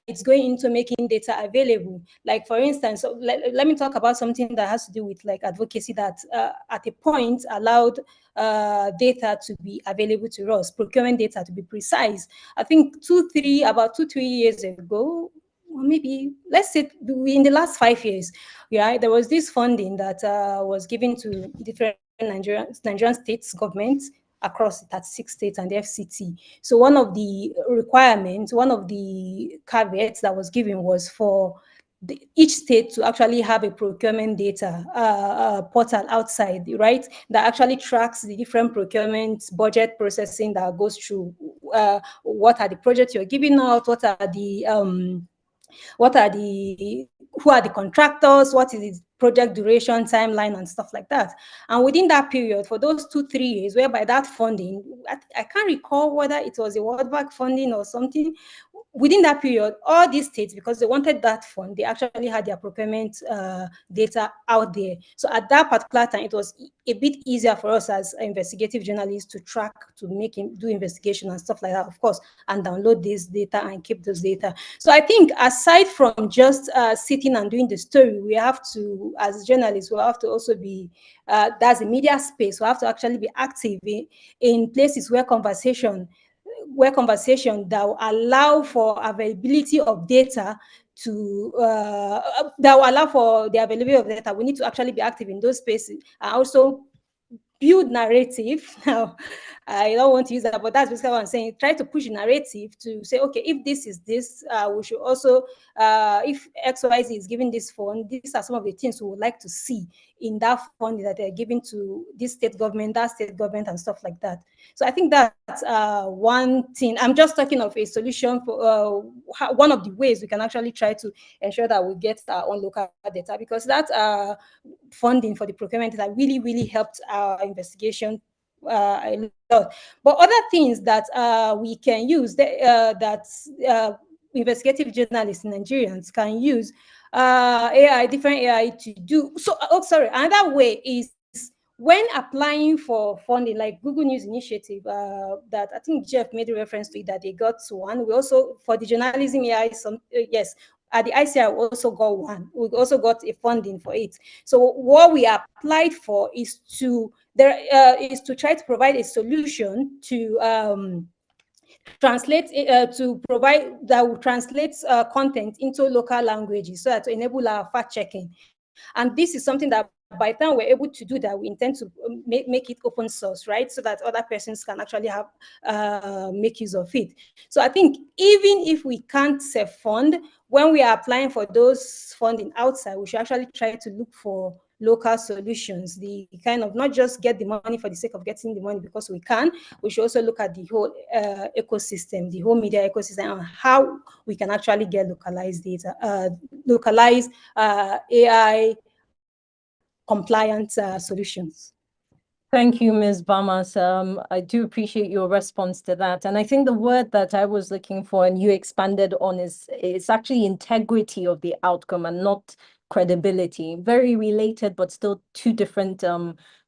it's going into making data available. Like for instance, so let me talk about something that has to do with like advocacy that at a point allowed data to be available to us, procurement data to be precise. I think about 2-3 years ago, or maybe let's say in the last 5 years, yeah, there was this funding that was given to different Nigerian states governments across the 36 states and the FCT. So one of the requirements, one of the caveats that was given was for each state to actually have a procurement data portal outside, right, that actually tracks the different procurement budget processing that goes through. What are the projects you're giving out? Who are the contractors, what is the project duration, timeline, and stuff like that. And within that period, for those 2-3 years, whereby that funding, I can't recall whether it was a World Bank funding or something, within that period, all these states, because they wanted that fund, they actually had their procurement data out there. So at that particular time, it was a bit easier for us as investigative journalists to track, to do investigation and stuff like that, of course, and download this data and keep those data. So I think aside from just sitting and doing the story, we have to, as journalists, we have to also be, that's a media space, we have to actually be active in places where conversation that will allow for availability of data that will allow for the availability of data. We need to actually be active in those spaces and also build narrative. Now, I don't want to use that, but that's basically what I'm saying. Try to push narrative to say, okay, if this is this, we should also, if XYZ is giving this fund, these are some of the things we would like to see in that fund that they're giving to this state government, that state government, and stuff like that. So I think that's one thing. I'm just talking of a solution for one of the ways we can actually try to ensure that we get our own local data, because that funding for the procurement that really, really helped our investigation a lot. But other things that we can use that investigative journalists, Nigerians, can use different AI to do. So, another way is when applying for funding, like Google News Initiative, that I think Jeff made a reference to it, that they got one. We also, for the journalism AI, yes, at the ICI, we also got one. We also got a funding for it. So what we applied for is to try to provide a solution to translate to provide that will translate content into local languages, so that to enable our fact checking. And this is something that by the time we're able to do that, we intend to make it open source, right? So that other persons can actually have make use of it. So I think even if we can't self-fund, when we are applying for those funding outside, we should actually try to look for local solutions, the kind of not just get the money for the sake of getting the money because we can. We should also look at the whole ecosystem, the whole media ecosystem, and how we can actually get localized data, localized AI compliant solutions. Thank you, Ms. Bamas. I do appreciate your response to that. And I think the word that I was looking for and you expanded on is actually integrity of the outcome and not credibility. Very related, but still two different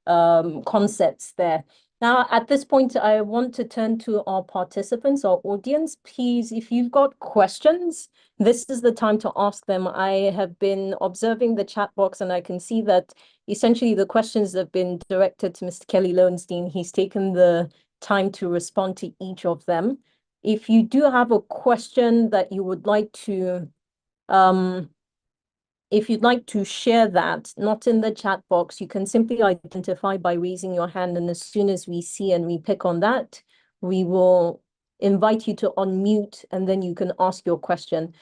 concepts there. Now, at this point, I want to turn to our participants, our audience. Please, if you've got questions, this is the time to ask them. I have been observing the chat box, and I can see that essentially the questions have been directed to Mr. Kelly Lowenstein. He's taken the time to respond to each of them. If you do have a question that you would like to if you'd like to share that, not in the chat box, you can simply identify by raising your hand. And as soon as we see and we pick on that, we will invite you to unmute and then you can ask your question.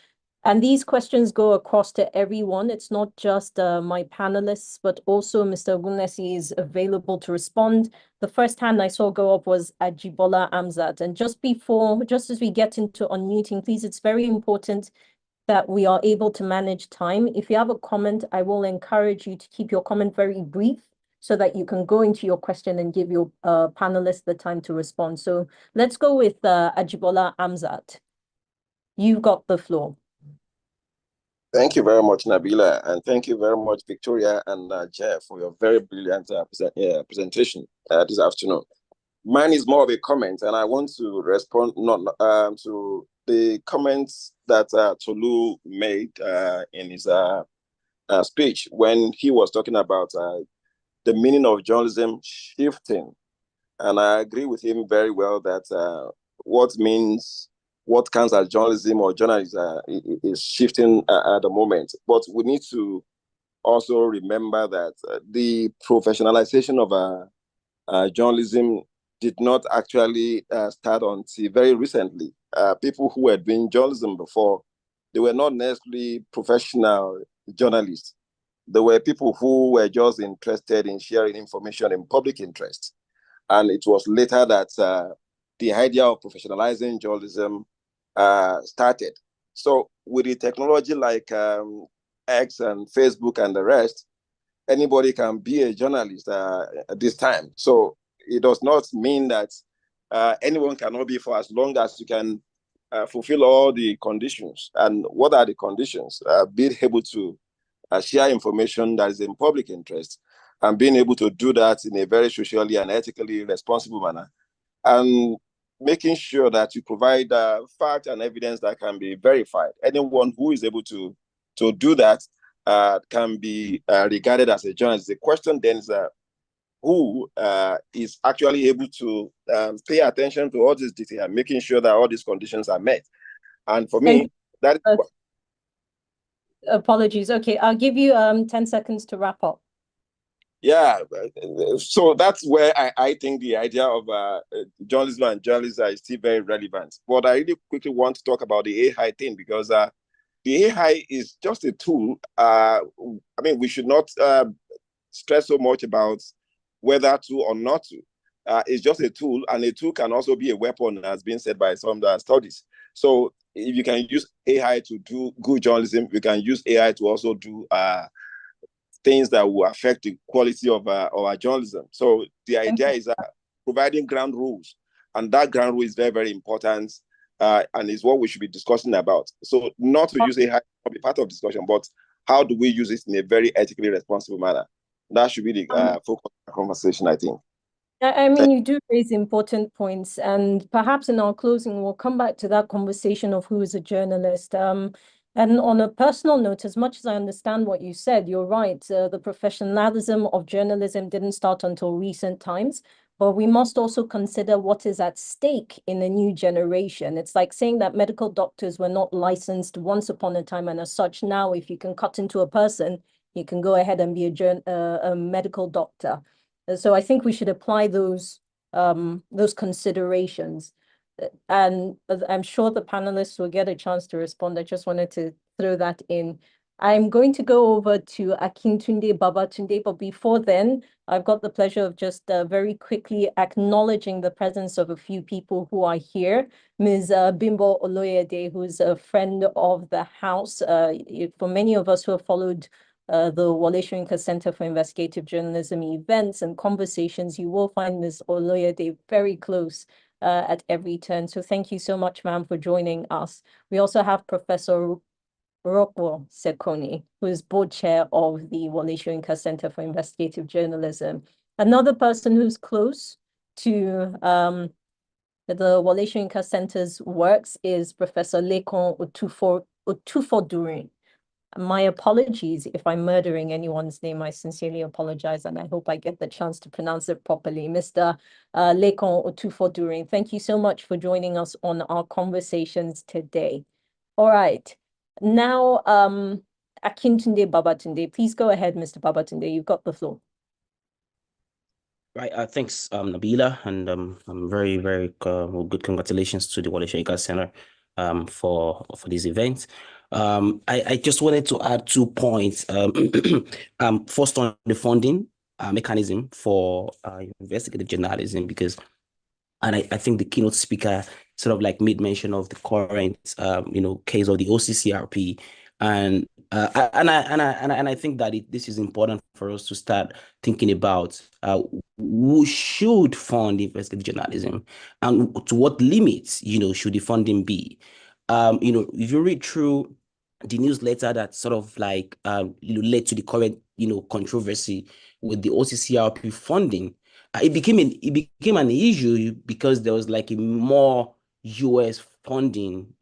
And these questions go across to everyone. It's not just my panelists, but also Mr. Ogunesi is available to respond. The first hand I saw go up was Ajibola Amzat. And just as we get into unmuting, please, it's very important that we are able to manage time. If you have a comment, I will encourage you to keep your comment very brief so that you can go into your question and give your panelists the time to respond. So let's go with Ajibola Amzat. You've got the floor. Thank you very much, Nabila, and thank you very much, Victoria and Jeff, for your very brilliant presentation this afternoon. Mine is more of a comment, and I want to respond to the comments that Tolu made in his speech when he was talking about the meaning of journalism shifting. And I agree with him very well that what counts as journalism or journalism is shifting at the moment. But we need to also remember that the professionalization of journalism did not actually start until very recently. People who were doing journalism before, they were not necessarily professional journalists. There were people who were just interested in sharing information in public interest. And it was later that the idea of professionalizing journalism started. So with the technology like X and Facebook and the rest, anybody can be a journalist at this time. So it does not mean that anyone cannot be for as long as you can fulfill all the conditions. And what are the conditions? Being able to share information that is in public interest and being able to do that in a very socially and ethically responsible manner. And making sure that you provide fact and evidence that can be verified. Anyone who is able to do that can be regarded as a journalist. The question then is who is actually able to pay attention to all these details and making sure that all these conditions are met. And for me, that is apologies. Okay, I'll give you 10 seconds to wrap up. Yeah, so that's where I think the idea of journalism and journalism is still very relevant. But I really quickly want to talk about the AI thing because the AI is just a tool. I mean, we should not stress so much about whether to or not to. It's just a tool, and a tool can also be a weapon, as been said by some studies. So if you can use AI to do good journalism, you can use AI to also do things that will affect the quality of our journalism. So the idea is providing ground rules, and that ground rule is very, very important, and is what we should be discussing about. So not to use AI to be part of discussion, but how do we use it in a very ethically responsible manner? That should be the focus of the conversation, I think. I mean, you do raise important points, and perhaps in our closing, we'll come back to that conversation of who is a journalist. And on a personal note, as much as I understand what you said, you're right. The professionalism of journalism didn't start until recent times, but we must also consider what is at stake in a new generation. It's like saying that medical doctors were not licensed once upon a time, and as such, now if you can cut into a person, you can go ahead and be a medical doctor. So I think we should apply those considerations. And I'm sure the panelists will get a chance to respond. I just wanted to throw that in. I'm going to go over to Akintunde Babatunde, but before then, I've got the pleasure of just very quickly acknowledging the presence of a few people who are here. Ms. Bimbo Oloyede, who's a friend of the house. For many of us who have followed the Wole Soyinka Center for Investigative Journalism events and conversations, you will find Ms. Oloyede very close at every turn. So thank you so much, ma'am, for joining us. We also have Professor Rockwell Sekoni, who is board chair of the Wole Soyinka Center for Investigative Journalism. Another person who's close to the Wole Soyinka Center's works is Professor Lekan Otufodurin. My apologies if I'm murdering anyone's name. I sincerely apologize, and I hope I get the chance to pronounce it properly. Mr. Lekan Otufodurin, thank you so much for joining us on our conversations today. All right. Now, Akintunde Babatunde, please go ahead, Mr. Babatunde. You've got the floor. Right. Thanks, Nabila, and I'm very, very good. Congratulations to the Wole Soyinka Center for this event. I just wanted to add 2 points. First on the funding mechanism for investigative journalism, because I think the keynote speaker sort of like made mention of the current case of the OCCRP, and I think that this is important for us to start thinking about who should fund investigative journalism and to what limits should the funding be. If you read through the newsletter that sort of like led to the current controversy with the OCCRP funding, it became an issue because there was like a more US funding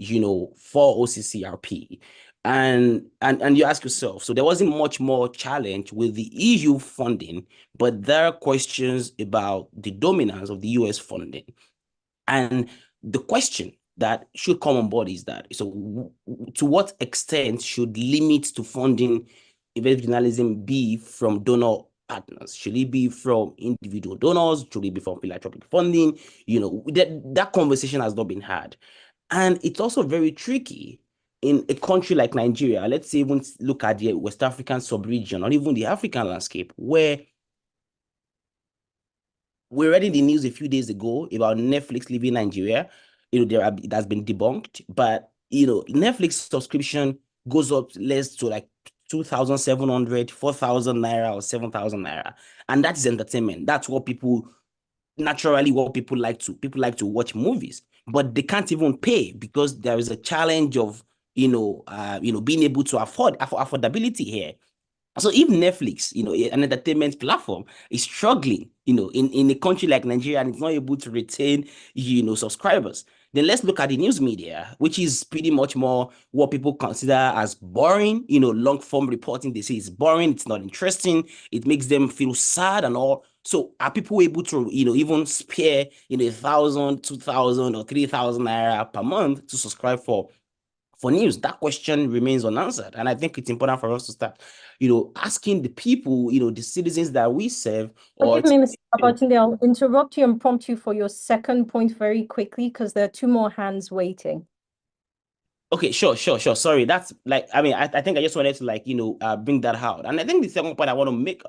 for OCCRP, and you ask yourself, so there wasn't much more challenge with the EU funding, but there are questions about the dominance of the US funding. And the question that should come on board is that, so to what extent should limits to funding investigative journalism be from donor partners? Should it be from individual donors? Should it be from philanthropic funding? That conversation has not been had. And it's also very tricky in a country like Nigeria. Let's say even look at the West African sub-region or even the African landscape, where we read in the news a few days ago about Netflix leaving Nigeria. It has been debunked, but Netflix subscription goes up less to like 2,700, 4,000 naira or 7,000 naira, and that's entertainment. That's what people like to watch movies, but they can't even pay because there is a challenge of being able to affordability here. So if Netflix, an entertainment platform, is struggling, in a country like Nigeria and it's not able to retain, subscribers, then let's look at the news media, which is pretty much more what people consider as boring, long form reporting. They say it's boring, it's not interesting, it makes them feel sad and all. So are people able to, even spare, 1,000, 2,000 or 3,000 naira per month to subscribe for news? That question remains unanswered. And I think it's important for us to start, asking the people, the citizens that we serve. Forgive me, Mr. Babatunde, I'll interrupt you and prompt you for your second point very quickly because there are 2 more hands waiting. Okay, sure. Sorry, that's like, I think I just wanted to bring that out. And I think the second point I want to make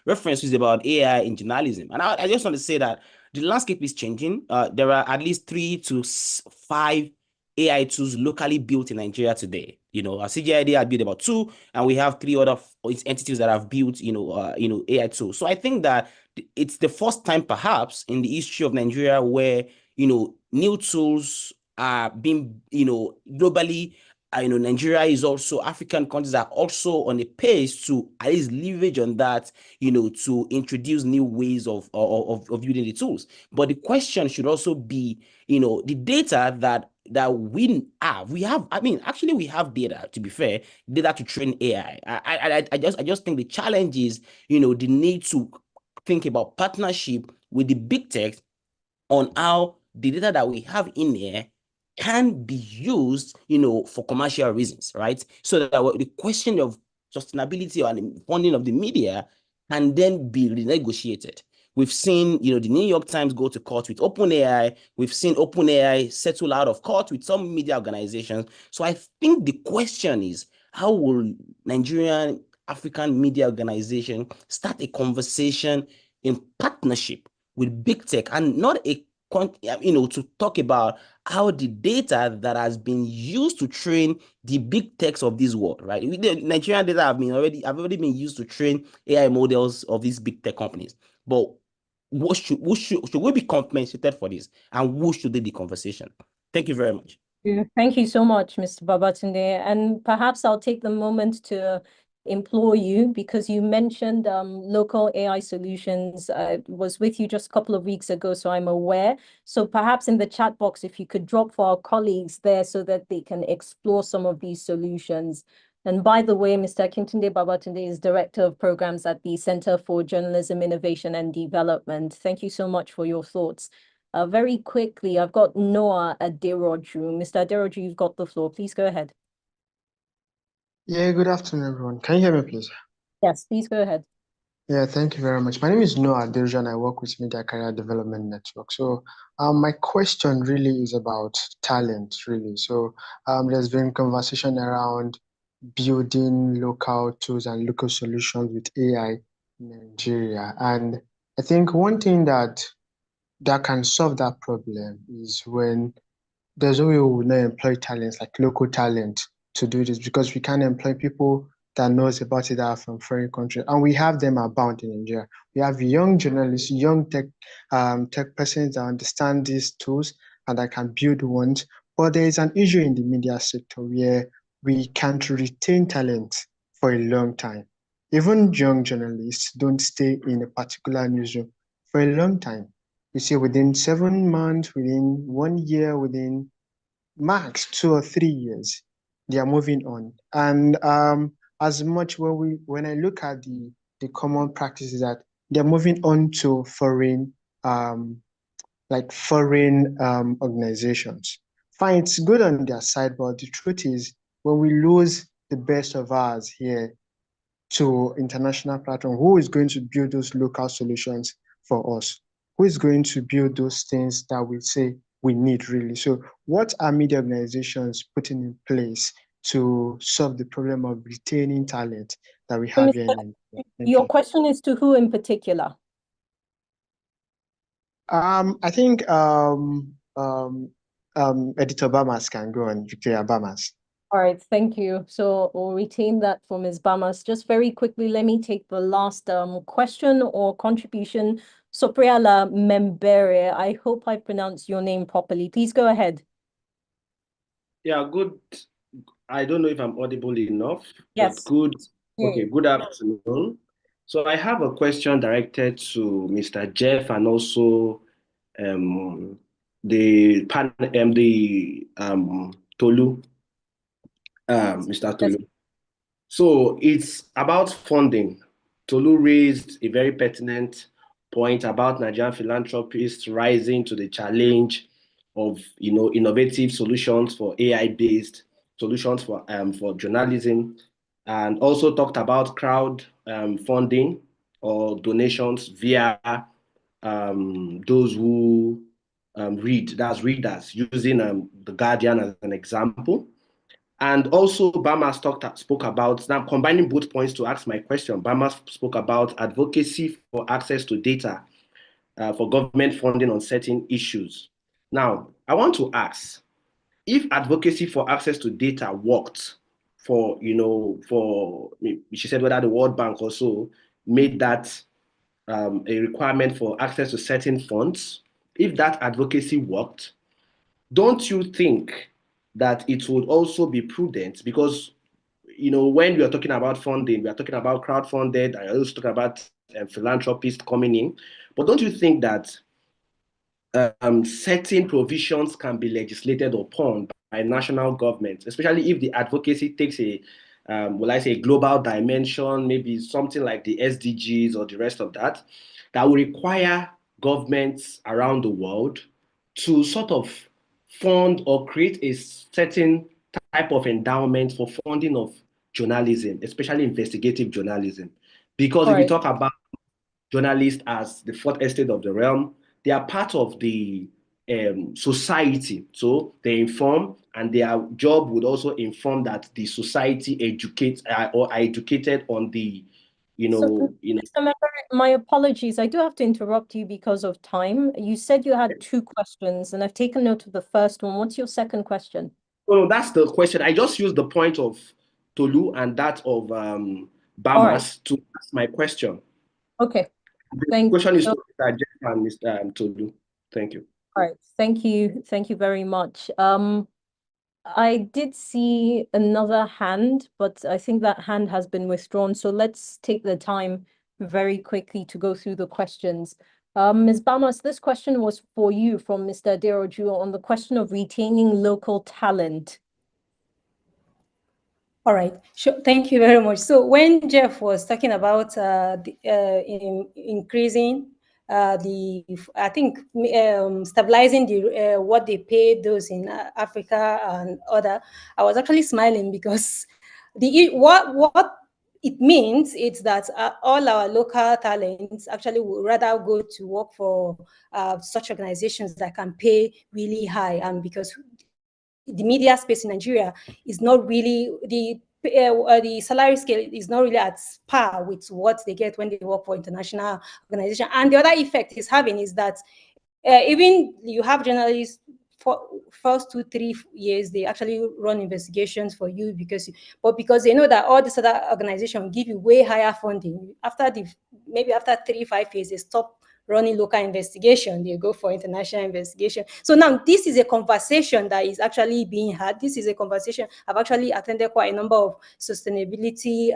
reference is about AI in journalism. And I just want to say that the landscape is changing. There are at least 3 to 5 AI tools locally built in Nigeria today. CGID had built about 2, and we have 3 other entities that have built, AI tools. So I think that it's the first time perhaps in the history of Nigeria where, new tools are being, globally, Nigeria is also, African countries are also on a pace to at least leverage on that, to introduce new ways of using the tools. But the question should also be, the data that we have, we have data, to be fair, data to train AI. I just think the challenge is, the need to think about partnership with the big tech on how the data that we have in there can be used, for commercial reasons, right? So that the question of sustainability and funding of the media can then be renegotiated. We've seen, the New York Times go to court with OpenAI. We've seen OpenAI settle out of court with some media organizations. So I think the question is, how will Nigerian African media organization start a conversation in partnership with big tech and not to talk about how the data that has been used to train the big techs of this world, right? The Nigerian data have already been used to train AI models of these big tech companies. But should we be compensated for this? And who should lead the conversation? Thank you very much. Thank you so much, Mr. Babatunde. And perhaps I'll take the moment to implore you, because you mentioned local AI solutions. I was with you just a couple of weeks ago, so I'm aware. So perhaps in the chat box, if you could drop for our colleagues there so that they can explore some of these solutions. And by the way, Mr. Akintunde Babatunde is Director of Programs at the Center for Journalism, Innovation and Development. Thank you so much for your thoughts. Very quickly, I've got Noah Aderoju. Mr. Aderoju, you've got the floor. Please go ahead. Yeah, good afternoon, everyone. Can you hear me, please? Yes, please go ahead. Yeah, thank you very much. My name is Noah Aderoju, and I work with Media Career Development Network. So, my question really is about talent, really. So, there's been conversation around building local tools and local solutions with AI in Nigeria. And I think one thing that can solve that problem is when there's no way we will not employ talents like local talent to do this, because we can't employ people that knows about it that are from foreign countries, and we have them abound in Nigeria. We have young journalists, young tech persons that understand these tools and that can build ones. But there is an issue in the media sector where we can't retain talent for a long time. Even young journalists don't stay in a particular newsroom for a long time. You see, within 7 months, within 1 year, within max 2 or 3 years, they are moving on. And as much when I look at the common practices, that they're moving on to foreign organizations. Fine, it's good on their side, but the truth is, when we lose the best of ours here to international platform, who is going to build those local solutions for us? Who is going to build those things that we say we need, really? So what are media organizations putting in place to solve the problem of retaining talent that we have here in Nigeria? Your question is to who in particular? I think Editor Bamas can go on, Victoria Bamas. All right, thank you. So we'll retain that for Ms. Bamas. Just very quickly, let me take the last question or contribution. Sopriala Membere, I hope I pronounced your name properly. Please go ahead. Yeah, good. I don't know if I'm audible enough. Yes. But good. Okay, good afternoon. So I have a question directed to Mr. Jeff and also Tolu. Mr. Tolu. So it's about funding. Tolu raised a very pertinent point about Nigerian philanthropists rising to the challenge of innovative solutions for AI-based solutions for journalism, and also talked about crowd funding or donations via those who read, that's readers, using the Guardian as an example. And also, Bamas spoke about, now combining both points to ask my question, Bamas spoke about advocacy for access to data for government funding on certain issues. Now, I want to ask, if advocacy for access to data worked for, she said whether the World Bank also made that a requirement for access to certain funds, if that advocacy worked, don't you think that it would also be prudent, because when we are talking about funding, we are talking about crowdfunded, and also talking about philanthropists coming in, but don't you think that certain provisions can be legislated upon by national governments, especially if the advocacy takes a global dimension, maybe something like the SDGs or the rest of that will require governments around the world to sort of fund or create a certain type of endowment for funding of journalism, especially investigative journalism. Because if we talk about journalists as the fourth estate of the realm, they are part of the society. So they inform, and their job would also inform that the society educates or are educated on the, Mr. Member, my apologies. I do have to interrupt you because of time. You said you had 2 questions, and I've taken note of the first one. What's your second question? No, that's the question. I just used the point of Tolu and that of Bamas to ask my question. Okay. The question is to Mr. Jeff and Mr. Tolu. Thank you. All right. Thank you. Thank you very much. I did see another hand, but I think that hand has been withdrawn. So let's take the time very quickly to go through the questions. Ms. Bamas, this question was for you from Mr. Aderoju on the question of retaining local talent. All right, sure. Thank you very much. So when Jeff was talking about increasing I think stabilizing the what they pay those in Africa and other, I was actually smiling because what it means is that all our local talents actually would rather go to work for such organizations that can pay really high, and because the media space in Nigeria is not really the salary scale is not really at par with what they get when they work for international organization. And the other effect is having is that even you have journalists for first 2-3 years, they actually run investigations for you because they know that all this other organization will give you way higher funding. Maybe after 3-5 years, they stop running local investigation, they go for international investigation. So now this is a conversation that is actually being had. This is a conversation I've actually attended quite a number of sustainability,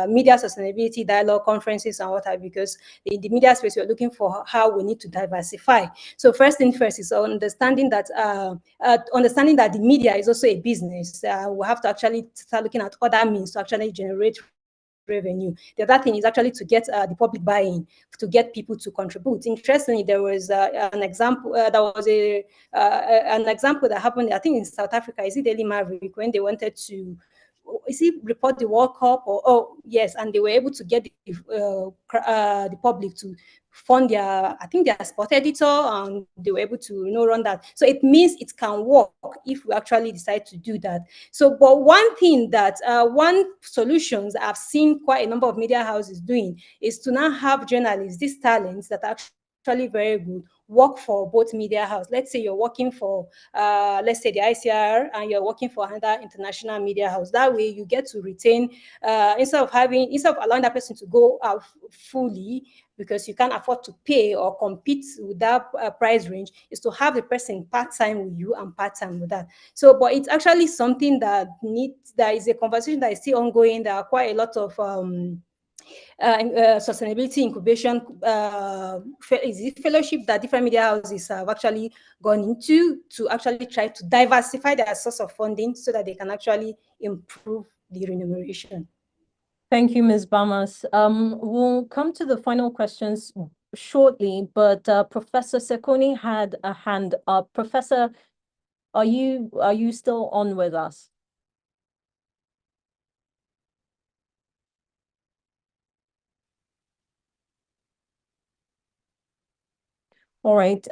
media sustainability dialogue conferences and what have, because in the media space, we're looking for how we need to diversify. So first thing first is understanding that the media is also a business. We have to actually start looking at other means to actually generate revenue. The other thing is actually to get the public buy-in, to get people to contribute. Interestingly, there was an example. An example that happened, I think, in South Africa. Is it Daily Maverick, when they wanted to report the World Cup, or yes, and they were able to get the public to fund their, I think, their sport editor, and they were able to run that. So it means it can work if we actually decide to do that. So, but one thing that one solutions I've seen quite a number of media houses doing is to now have journalists, these talents that are actually very good, work for both media house. Let's say you're working for, let's say the ICR, and you're working for another international media house. That way you get to retain, instead of allowing that person to go out fully, because you can't afford to pay or compete with that price range, is to have the person part-time with you and part-time with that. So, but it's actually something that is a conversation that is still ongoing. There are quite a lot of sustainability incubation fellowship that different media houses have actually gone into to actually try to diversify their source of funding so that they can actually improve the remuneration. Thank you, Ms. Bamas. We'll come to the final questions shortly, but Professor Sekoni had a hand up. Professor, are you still on with us? All right.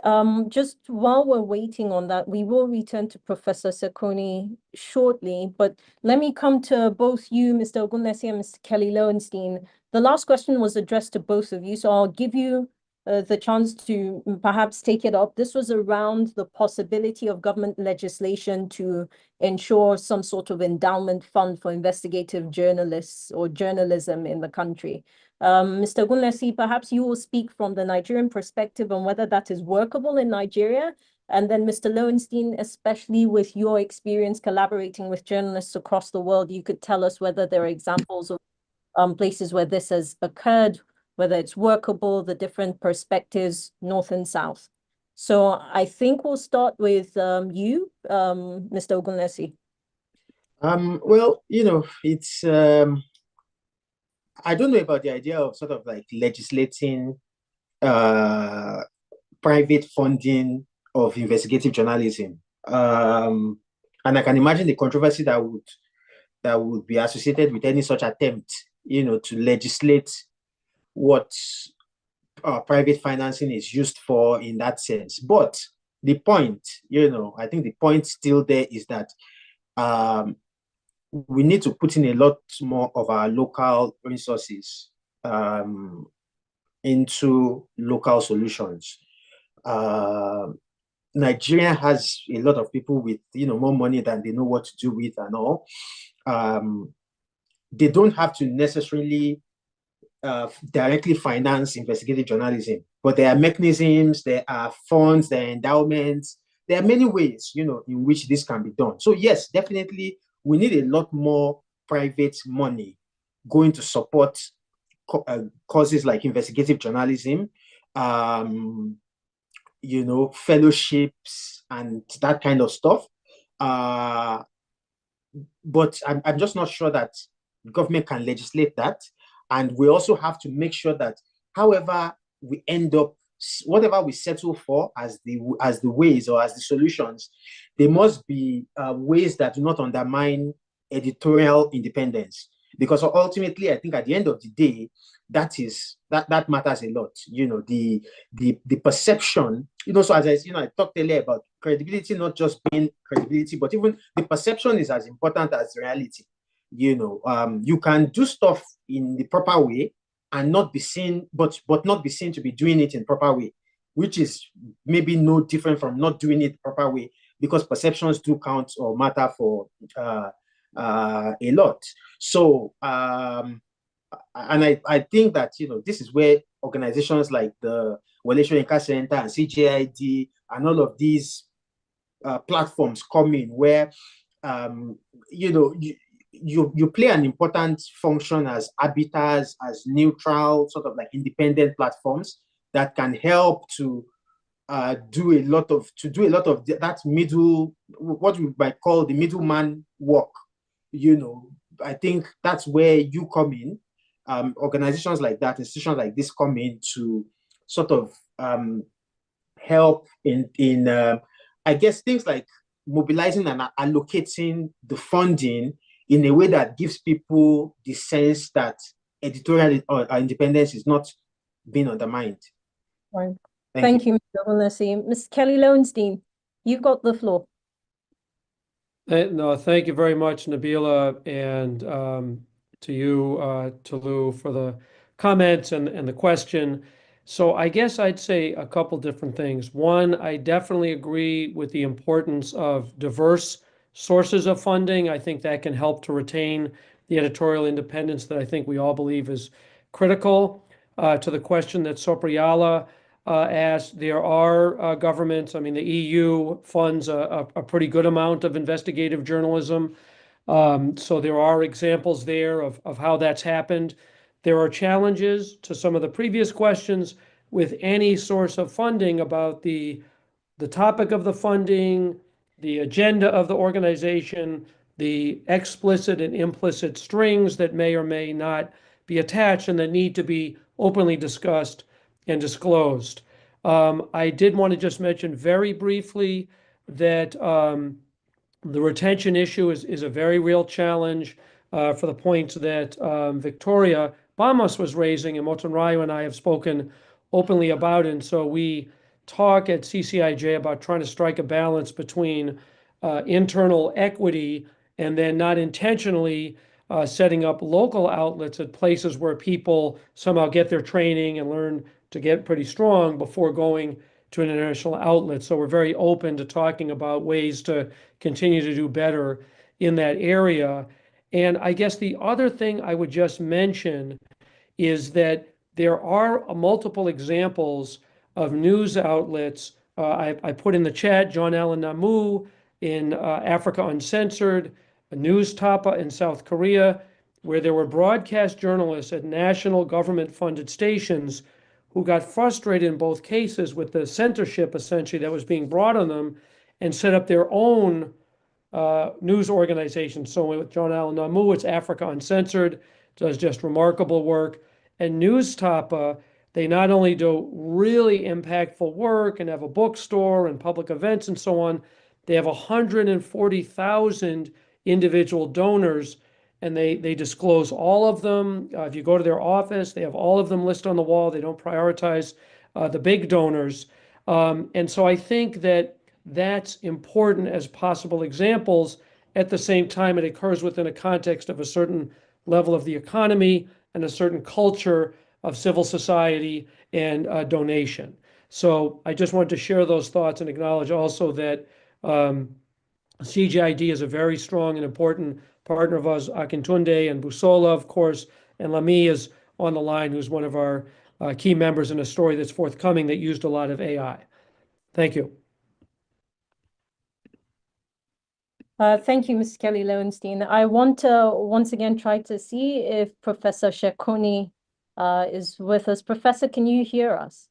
Just while we're waiting on that, we will return to Professor Sekoni shortly, but let me come to both you, Mr. Ogunlesi and Mr. Kelly Lowenstein. The last question was addressed to both of you, so I'll give you the chance to perhaps take it up. This was around the possibility of government legislation to ensure some sort of endowment fund for investigative journalists or journalism in the country. Mr. Ogunlesi, perhaps you will speak from the Nigerian perspective on whether that is workable in Nigeria. And then Mr. Lowenstein, especially with your experience collaborating with journalists across the world, you could tell us whether there are examples of places where this has occurred, whether it's workable, the different perspectives, North and South. So I think we'll start with you, Mr. Ogunlesi. Well, it's I don't know about the idea of sort of like legislating private funding of investigative journalism. And I can imagine the controversy that would be associated with any such attempt, to legislate what private financing is used for in that sense. But the point, I think the point still there is that we need to put in a lot more of our local resources into local solutions. Nigeria has a lot of people with more money than they know what to do with and all. They don't have to necessarily directly finance investigative journalism, but there are mechanisms, there are funds, there are endowments, there are many ways, in which this can be done. So yes, definitely, we need a lot more private money going to support causes like investigative journalism, fellowships and that kind of stuff. But I'm just not sure that government can legislate that. And we also have to make sure that however we end up, whatever we settle for as the ways or as the solutions, they must be ways that do not undermine editorial independence. Because ultimately, I think at the end of the day, that matters a lot. The perception, so as I talked earlier about credibility not just being credibility, but even the perception is as important as reality. You can do stuff in the proper way and not be seen, but not be seen to be doing it in proper way, which is maybe no different from not doing it proper way, because perceptions do count or matter for a lot. So and I think that this is where organizations like the Wole Soyinka Center and CJID and all of these platforms come in, where you play an important function as arbiters, as neutral, sort of like independent platforms that can help to do a lot of that middle, what we might call the middleman work. I think that's where you come in. Organizations like that, institutions like this come in to sort of help in I guess things like mobilizing and allocating the funding in a way that gives people the sense that editorial independence is not being undermined. Right. Thank you, Mr. Olunesi. Ms. Kelly Lowenstein, you've got the floor. No, thank you very much, Nabila, and to you, Tolu, for the comments and the question. So I guess I'd say a couple different things. One, I definitely agree with the importance of diverse sources of funding. I think that can help to retain the editorial independence that I think we all believe is critical. To the question that Sopriala asked, there are governments, I mean, the EU funds a pretty good amount of investigative journalism. So there are examples there of how that's happened. There are challenges to some of the previous questions with any source of funding about the topic of the funding, the agenda of the organization, the explicit and implicit strings that may or may not be attached and that need to be openly discussed and disclosed. I did want to just mention very briefly that the retention issue is a very real challenge for the points that Victoria Bamos was raising, and Moton Rayo and I have spoken openly about. And so we talk at CCIJ about trying to strike a balance between internal equity and then not intentionally setting up local outlets at places where people somehow get their training and learn to get pretty strong before going to an international outlet. So we're very open to talking about ways to continue to do better in that area. And I guess the other thing I would just mention is that there are multiple examples of news outlets. I put in the chat John Allen Namu in Africa Uncensored, News Tapa in South Korea, where there were broadcast journalists at national government-funded stations who got frustrated in both cases with the censorship essentially that was being brought on them and set up their own news organization. So with John Allen Namu, it's Africa Uncensored, does just remarkable work. And News Tapa, they not only do really impactful work and have a bookstore and public events and so on, they have 140,000 individual donors, and they disclose all of them. If you go to their office, they have all of them listed on the wall. They don't prioritize the big donors. And so I think that that's important as possible examples. At the same time, it occurs within a context of a certain level of the economy and a certain culture of civil society and donation. So I just wanted to share those thoughts and acknowledge also that CGID is a very strong and important partner of us, Akintunde and Busola, of course, and Lami is on the line, who's one of our key members in a story that's forthcoming that used a lot of AI. Thank you. Thank you, Ms. Kelly Lowenstein. I want to once again try to see if Professor Shekoni is with us. Professor, can you hear us?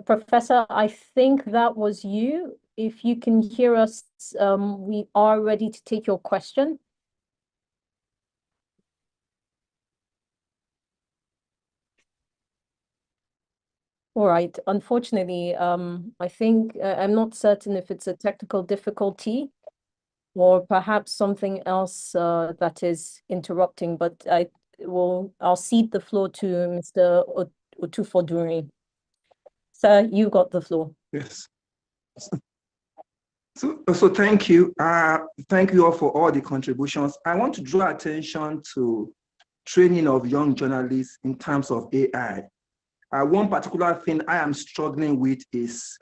Professor, I think that was you. If you can hear us, we are ready to take your question. All right. Unfortunately, I think I'm not certain if it's a technical difficulty or perhaps something else that is interrupting, but I'll cede the floor to Mr. Otufodunrin. Sir, you got the floor. Yes. So thank you. Thank you all for all the contributions. I want to draw attention to training of young journalists in terms of AI. One particular thing I am struggling with is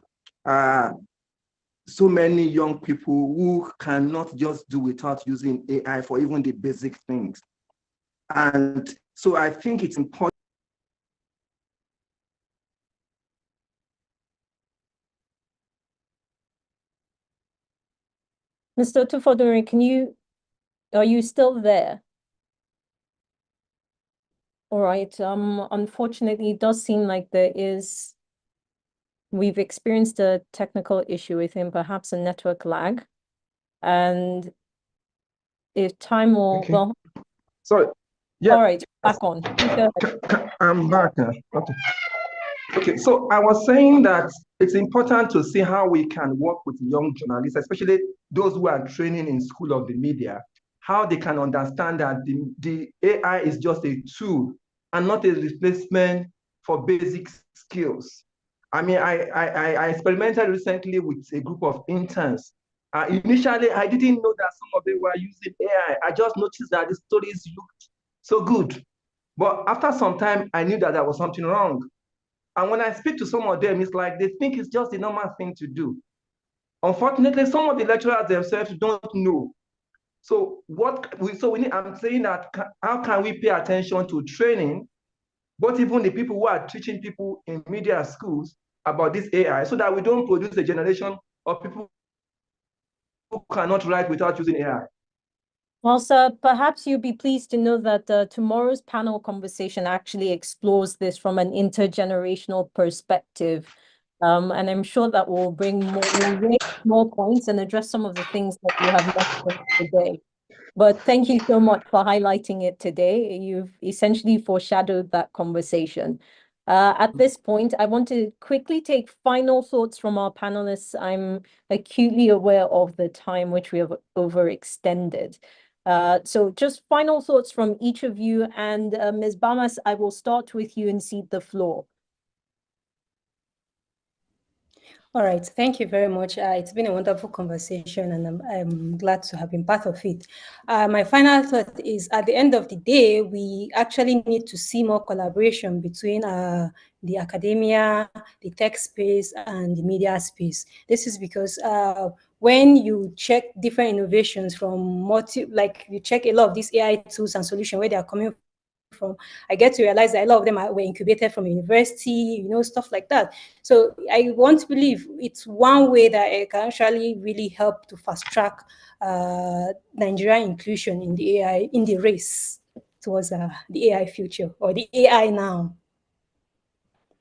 so many young people who cannot just do without using AI for even the basic things. And so I think it's important. Mr. Otufodunrin, are you still there? All right. Unfortunately, it does seem like we've experienced a technical issue with him, perhaps a network lag. And if time will, Okay. well. Sorry. Yeah. All right, back on. I'm back. Okay. Okay, so I was saying that it's important to see how we can work with young journalists, especially those who are training in School of the Media, how they can understand that the AI is just a tool and not a replacement for basic skills. I mean, I experimented recently with a group of interns. Initially, I didn't know that some of them were using AI. I just noticed that the stories looked so good. But after some time, I knew that there was something wrong. And when I speak to some of them, it's like they think it's just the normal thing to do. Unfortunately, some of the lecturers themselves don't know. So I'm saying that how can we pay attention to training, but even the people who are teaching people in media schools about this AI, so that we don't produce a generation of people who cannot write without using AI. Well, sir, perhaps you'll be pleased to know that tomorrow's panel conversation actually explores this from an intergenerational perspective. And I'm sure that will raise more points and address some of the things that you have mentioned today. But thank you so much for highlighting it today. You've essentially foreshadowed that conversation. At this point, I want to quickly take final thoughts from our panelists. I'm acutely aware of the time which we have overextended. So just final thoughts from each of you. And Ms. Bamas, I will start with you and cede the floor. All right, thank you very much. It's been a wonderful conversation, and I'm glad to have been part of it. My final thought is, at the end of the day, we actually need to see more collaboration between the academia, the tech space, and the media space. This is because when you check different innovations from like you check a lot of these AI tools and solutions, where they are coming from, I get to realize that a lot of them were incubated from university, stuff like that. So I want to believe it's one way that it can actually really help to fast track Nigerian inclusion in the race towards the AI future, or the AI now.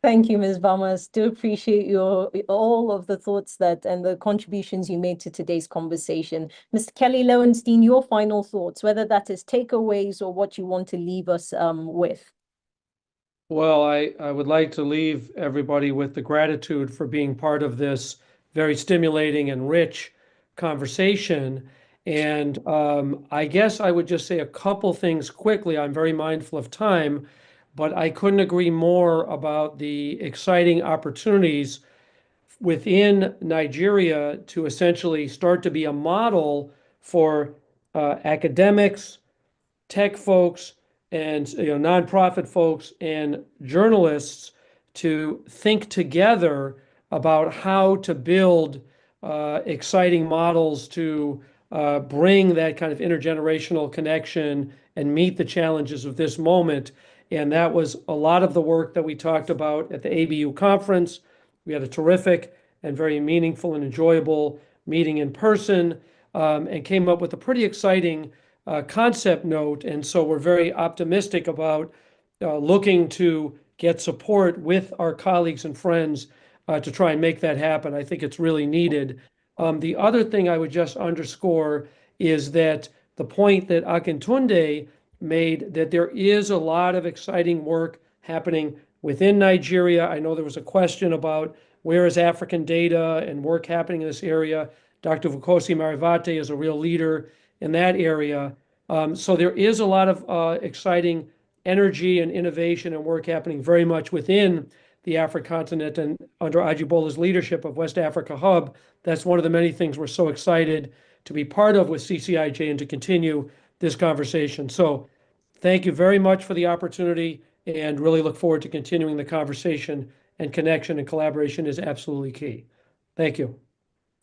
Thank you, Ms. Bamas. Do appreciate all of the thoughts and the contributions you made to today's conversation. Mr. Kelly Lowenstein, your final thoughts, whether that is takeaways or what you want to leave us with. Well, I would like to leave everybody with the gratitude for being part of this very stimulating and rich conversation. And I guess I would just say a couple things quickly. I'm very mindful of time, but I couldn't agree more about the exciting opportunities within Nigeria to essentially start to be a model for academics, tech folks, and nonprofit folks and journalists to think together about how to build exciting models to bring that kind of intergenerational connection and meet the challenges of this moment And that was a lot of the work that we talked about at the ABU conference. We had a terrific and very meaningful and enjoyable meeting in person, and came up with a pretty exciting concept note. And so we're very optimistic about looking to get support with our colleagues and friends to try and make that happen. I think it's really needed. The other thing I would just underscore is that the point that Akintunde made, that there is a lot of exciting work happening within Nigeria. I know there was a question about where is African data and work happening in this area. Dr. Vukosi Marivate is a real leader in that area. So there is a lot of exciting energy and innovation and work happening very much within the African continent, and under Ajibola's leadership of West Africa Hub. That's one of the many things we're so excited to be part of with CCIJ and to continue this conversation. So thank you very much for the opportunity, and really look forward to continuing the conversation, and connection and collaboration is absolutely key. Thank you.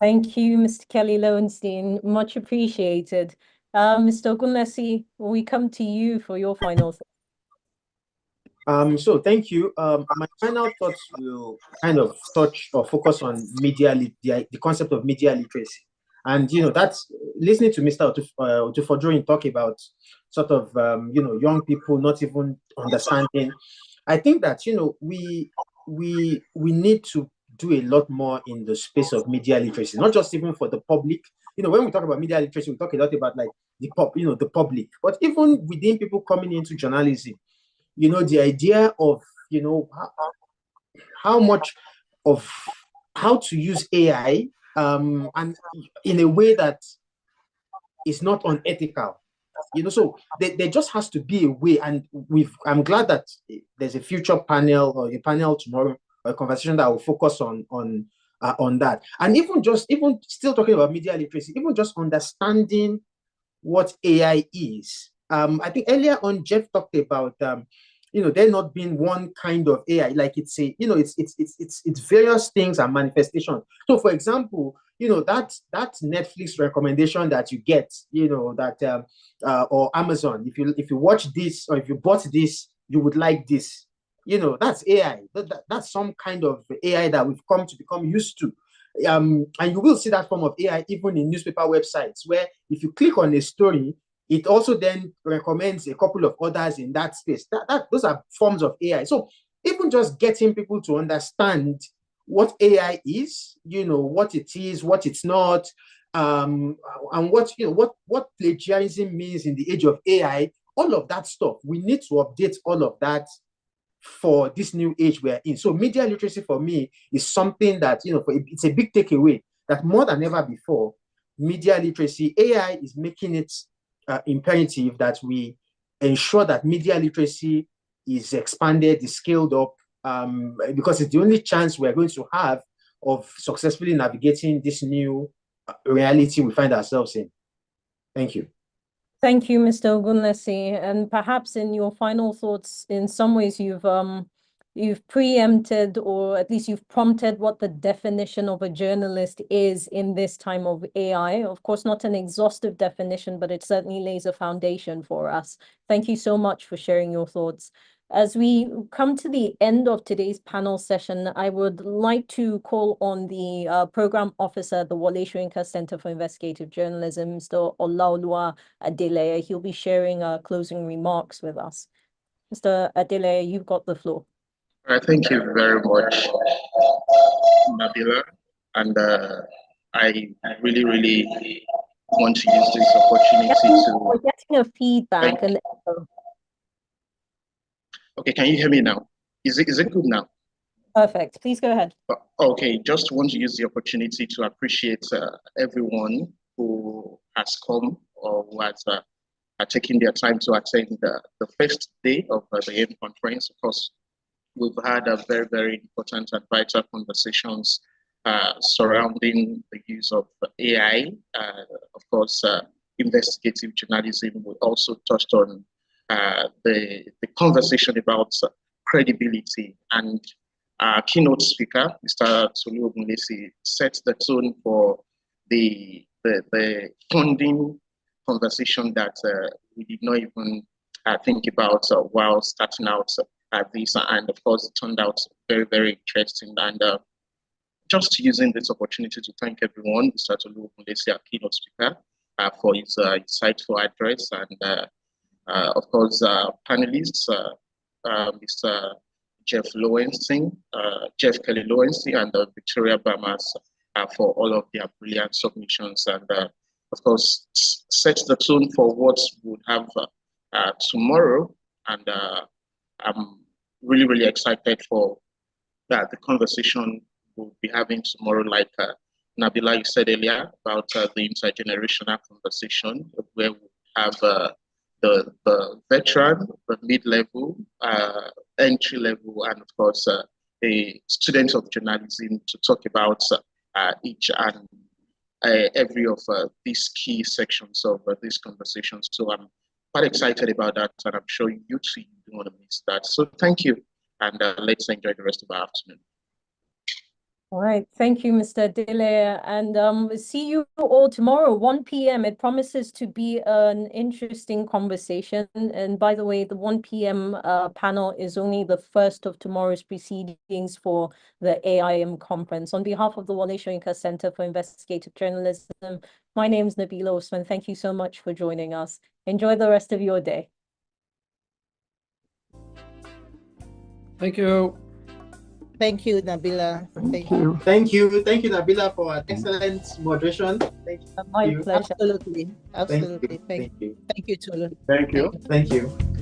Thank you, Mr. Kelly Lowenstein. Much appreciated. Mr. Ogunlesi, we come to you for your final thoughts. So thank you. My final thoughts will kind of touch or focus on the concept of media literacy. And, that's listening to Mr. Otufojorin talk about sort of, young people not even understanding. I think that, we need to do a lot more in the space of media literacy, not just even for the public. When we talk about media literacy, we talk a lot about like the public, but even within people coming into journalism, the idea of, how to use AI, and in a way that is not unethical, so there just has to be a way. And I'm glad that there's a future panel or a panel tomorrow, or a conversation that will focus on that. And even still talking about media literacy, even just understanding what AI is. I think earlier on, Jeff talked about, there not being one kind of AI, like it's various things and manifestations. So, for example, that Netflix recommendation that you get, or Amazon, if you watch this, or if you bought this, you would like this. That's AI. That's some kind of AI that we've come to become used to. And you will see that form of AI even in newspaper websites, where if you click on a story, it also then recommends a couple of others in that space. Those are forms of AI. So even just getting people to understand what AI is, what it is, what it's not, and what plagiarism means in the age of AI, all of that stuff, we need to update all of that for this new age we're in. So media literacy for me is something that, it's a big takeaway, that more than ever before, media literacy, AI is making it imperative that we ensure that media literacy is expanded, is scaled up, because it's the only chance we're going to have of successfully navigating this new reality we find ourselves in. Thank you. Thank you, Mr. Ogunlesi. And perhaps in your final thoughts, in some ways you've preempted, or at least you've prompted, what the definition of a journalist is in this time of AI. Of course, not an exhaustive definition, but it certainly lays a foundation for us. Thank you so much for sharing your thoughts. As we come to the end of today's panel session, I would like to call on the Program Officer at the Wole Soyinka Center for Investigative Journalism, Mr. Olaoluwa Adeleye. He'll be sharing closing remarks with us. Mr. Adeleye, you've got the floor. All right, thank you very much, Nabila. And I really, really want to use this opportunity to... We're getting a feedback. Okay, can you hear me now? Is it good now? Perfect. Please go ahead. Okay, just want to use the opportunity to appreciate everyone who has come or who has taken their time to attend the first day of the AIM conference. Of course, we've had a very, very important and vital conversations surrounding the use of AI. Of course, investigative journalism. We also touched on the conversation about credibility, and our keynote speaker, Mr. Tolu Ogunlesi, set the tone for the funding conversation that we did not even think about while starting out at this, and of course, it turned out very, very interesting. And just using this opportunity to thank everyone, Mr. Tolu Mulesi, our keynote speaker, for his insightful address, and of course, panelists, Mr. Jeff Kelly Lowenstein, and Victoria Bamas for all of their brilliant submissions, and of course, set the tone for what we'll have tomorrow. And I'm really, really excited for the conversation we'll be having tomorrow, like Nabila, you said earlier, about the intergenerational conversation, where we have the veteran, the mid-level, entry level, and of course, the students of journalism to talk about each and every of these key sections of this conversation. So I'm quite excited about that, and I'm sure you too don't want to miss that. So thank you, and let's enjoy the rest of our afternoon. All right, thank you, Mr. Dele, and see you all tomorrow, 1 p.m. It promises to be an interesting conversation. And by the way, the 1 p.m. Panel is only the first of tomorrow's proceedings for the AIM conference. On behalf of the Wole Soyinka Center for Investigative Journalism, my name is Nabila Osman. Thank you so much for joining us. Enjoy the rest of your day. Thank you. Thank you, Nabila. Thank you, Nabila, for an excellent moderation. Thank you. My pleasure. Absolutely. Thank you. Thank you, Tolu. Thank you. Thank you.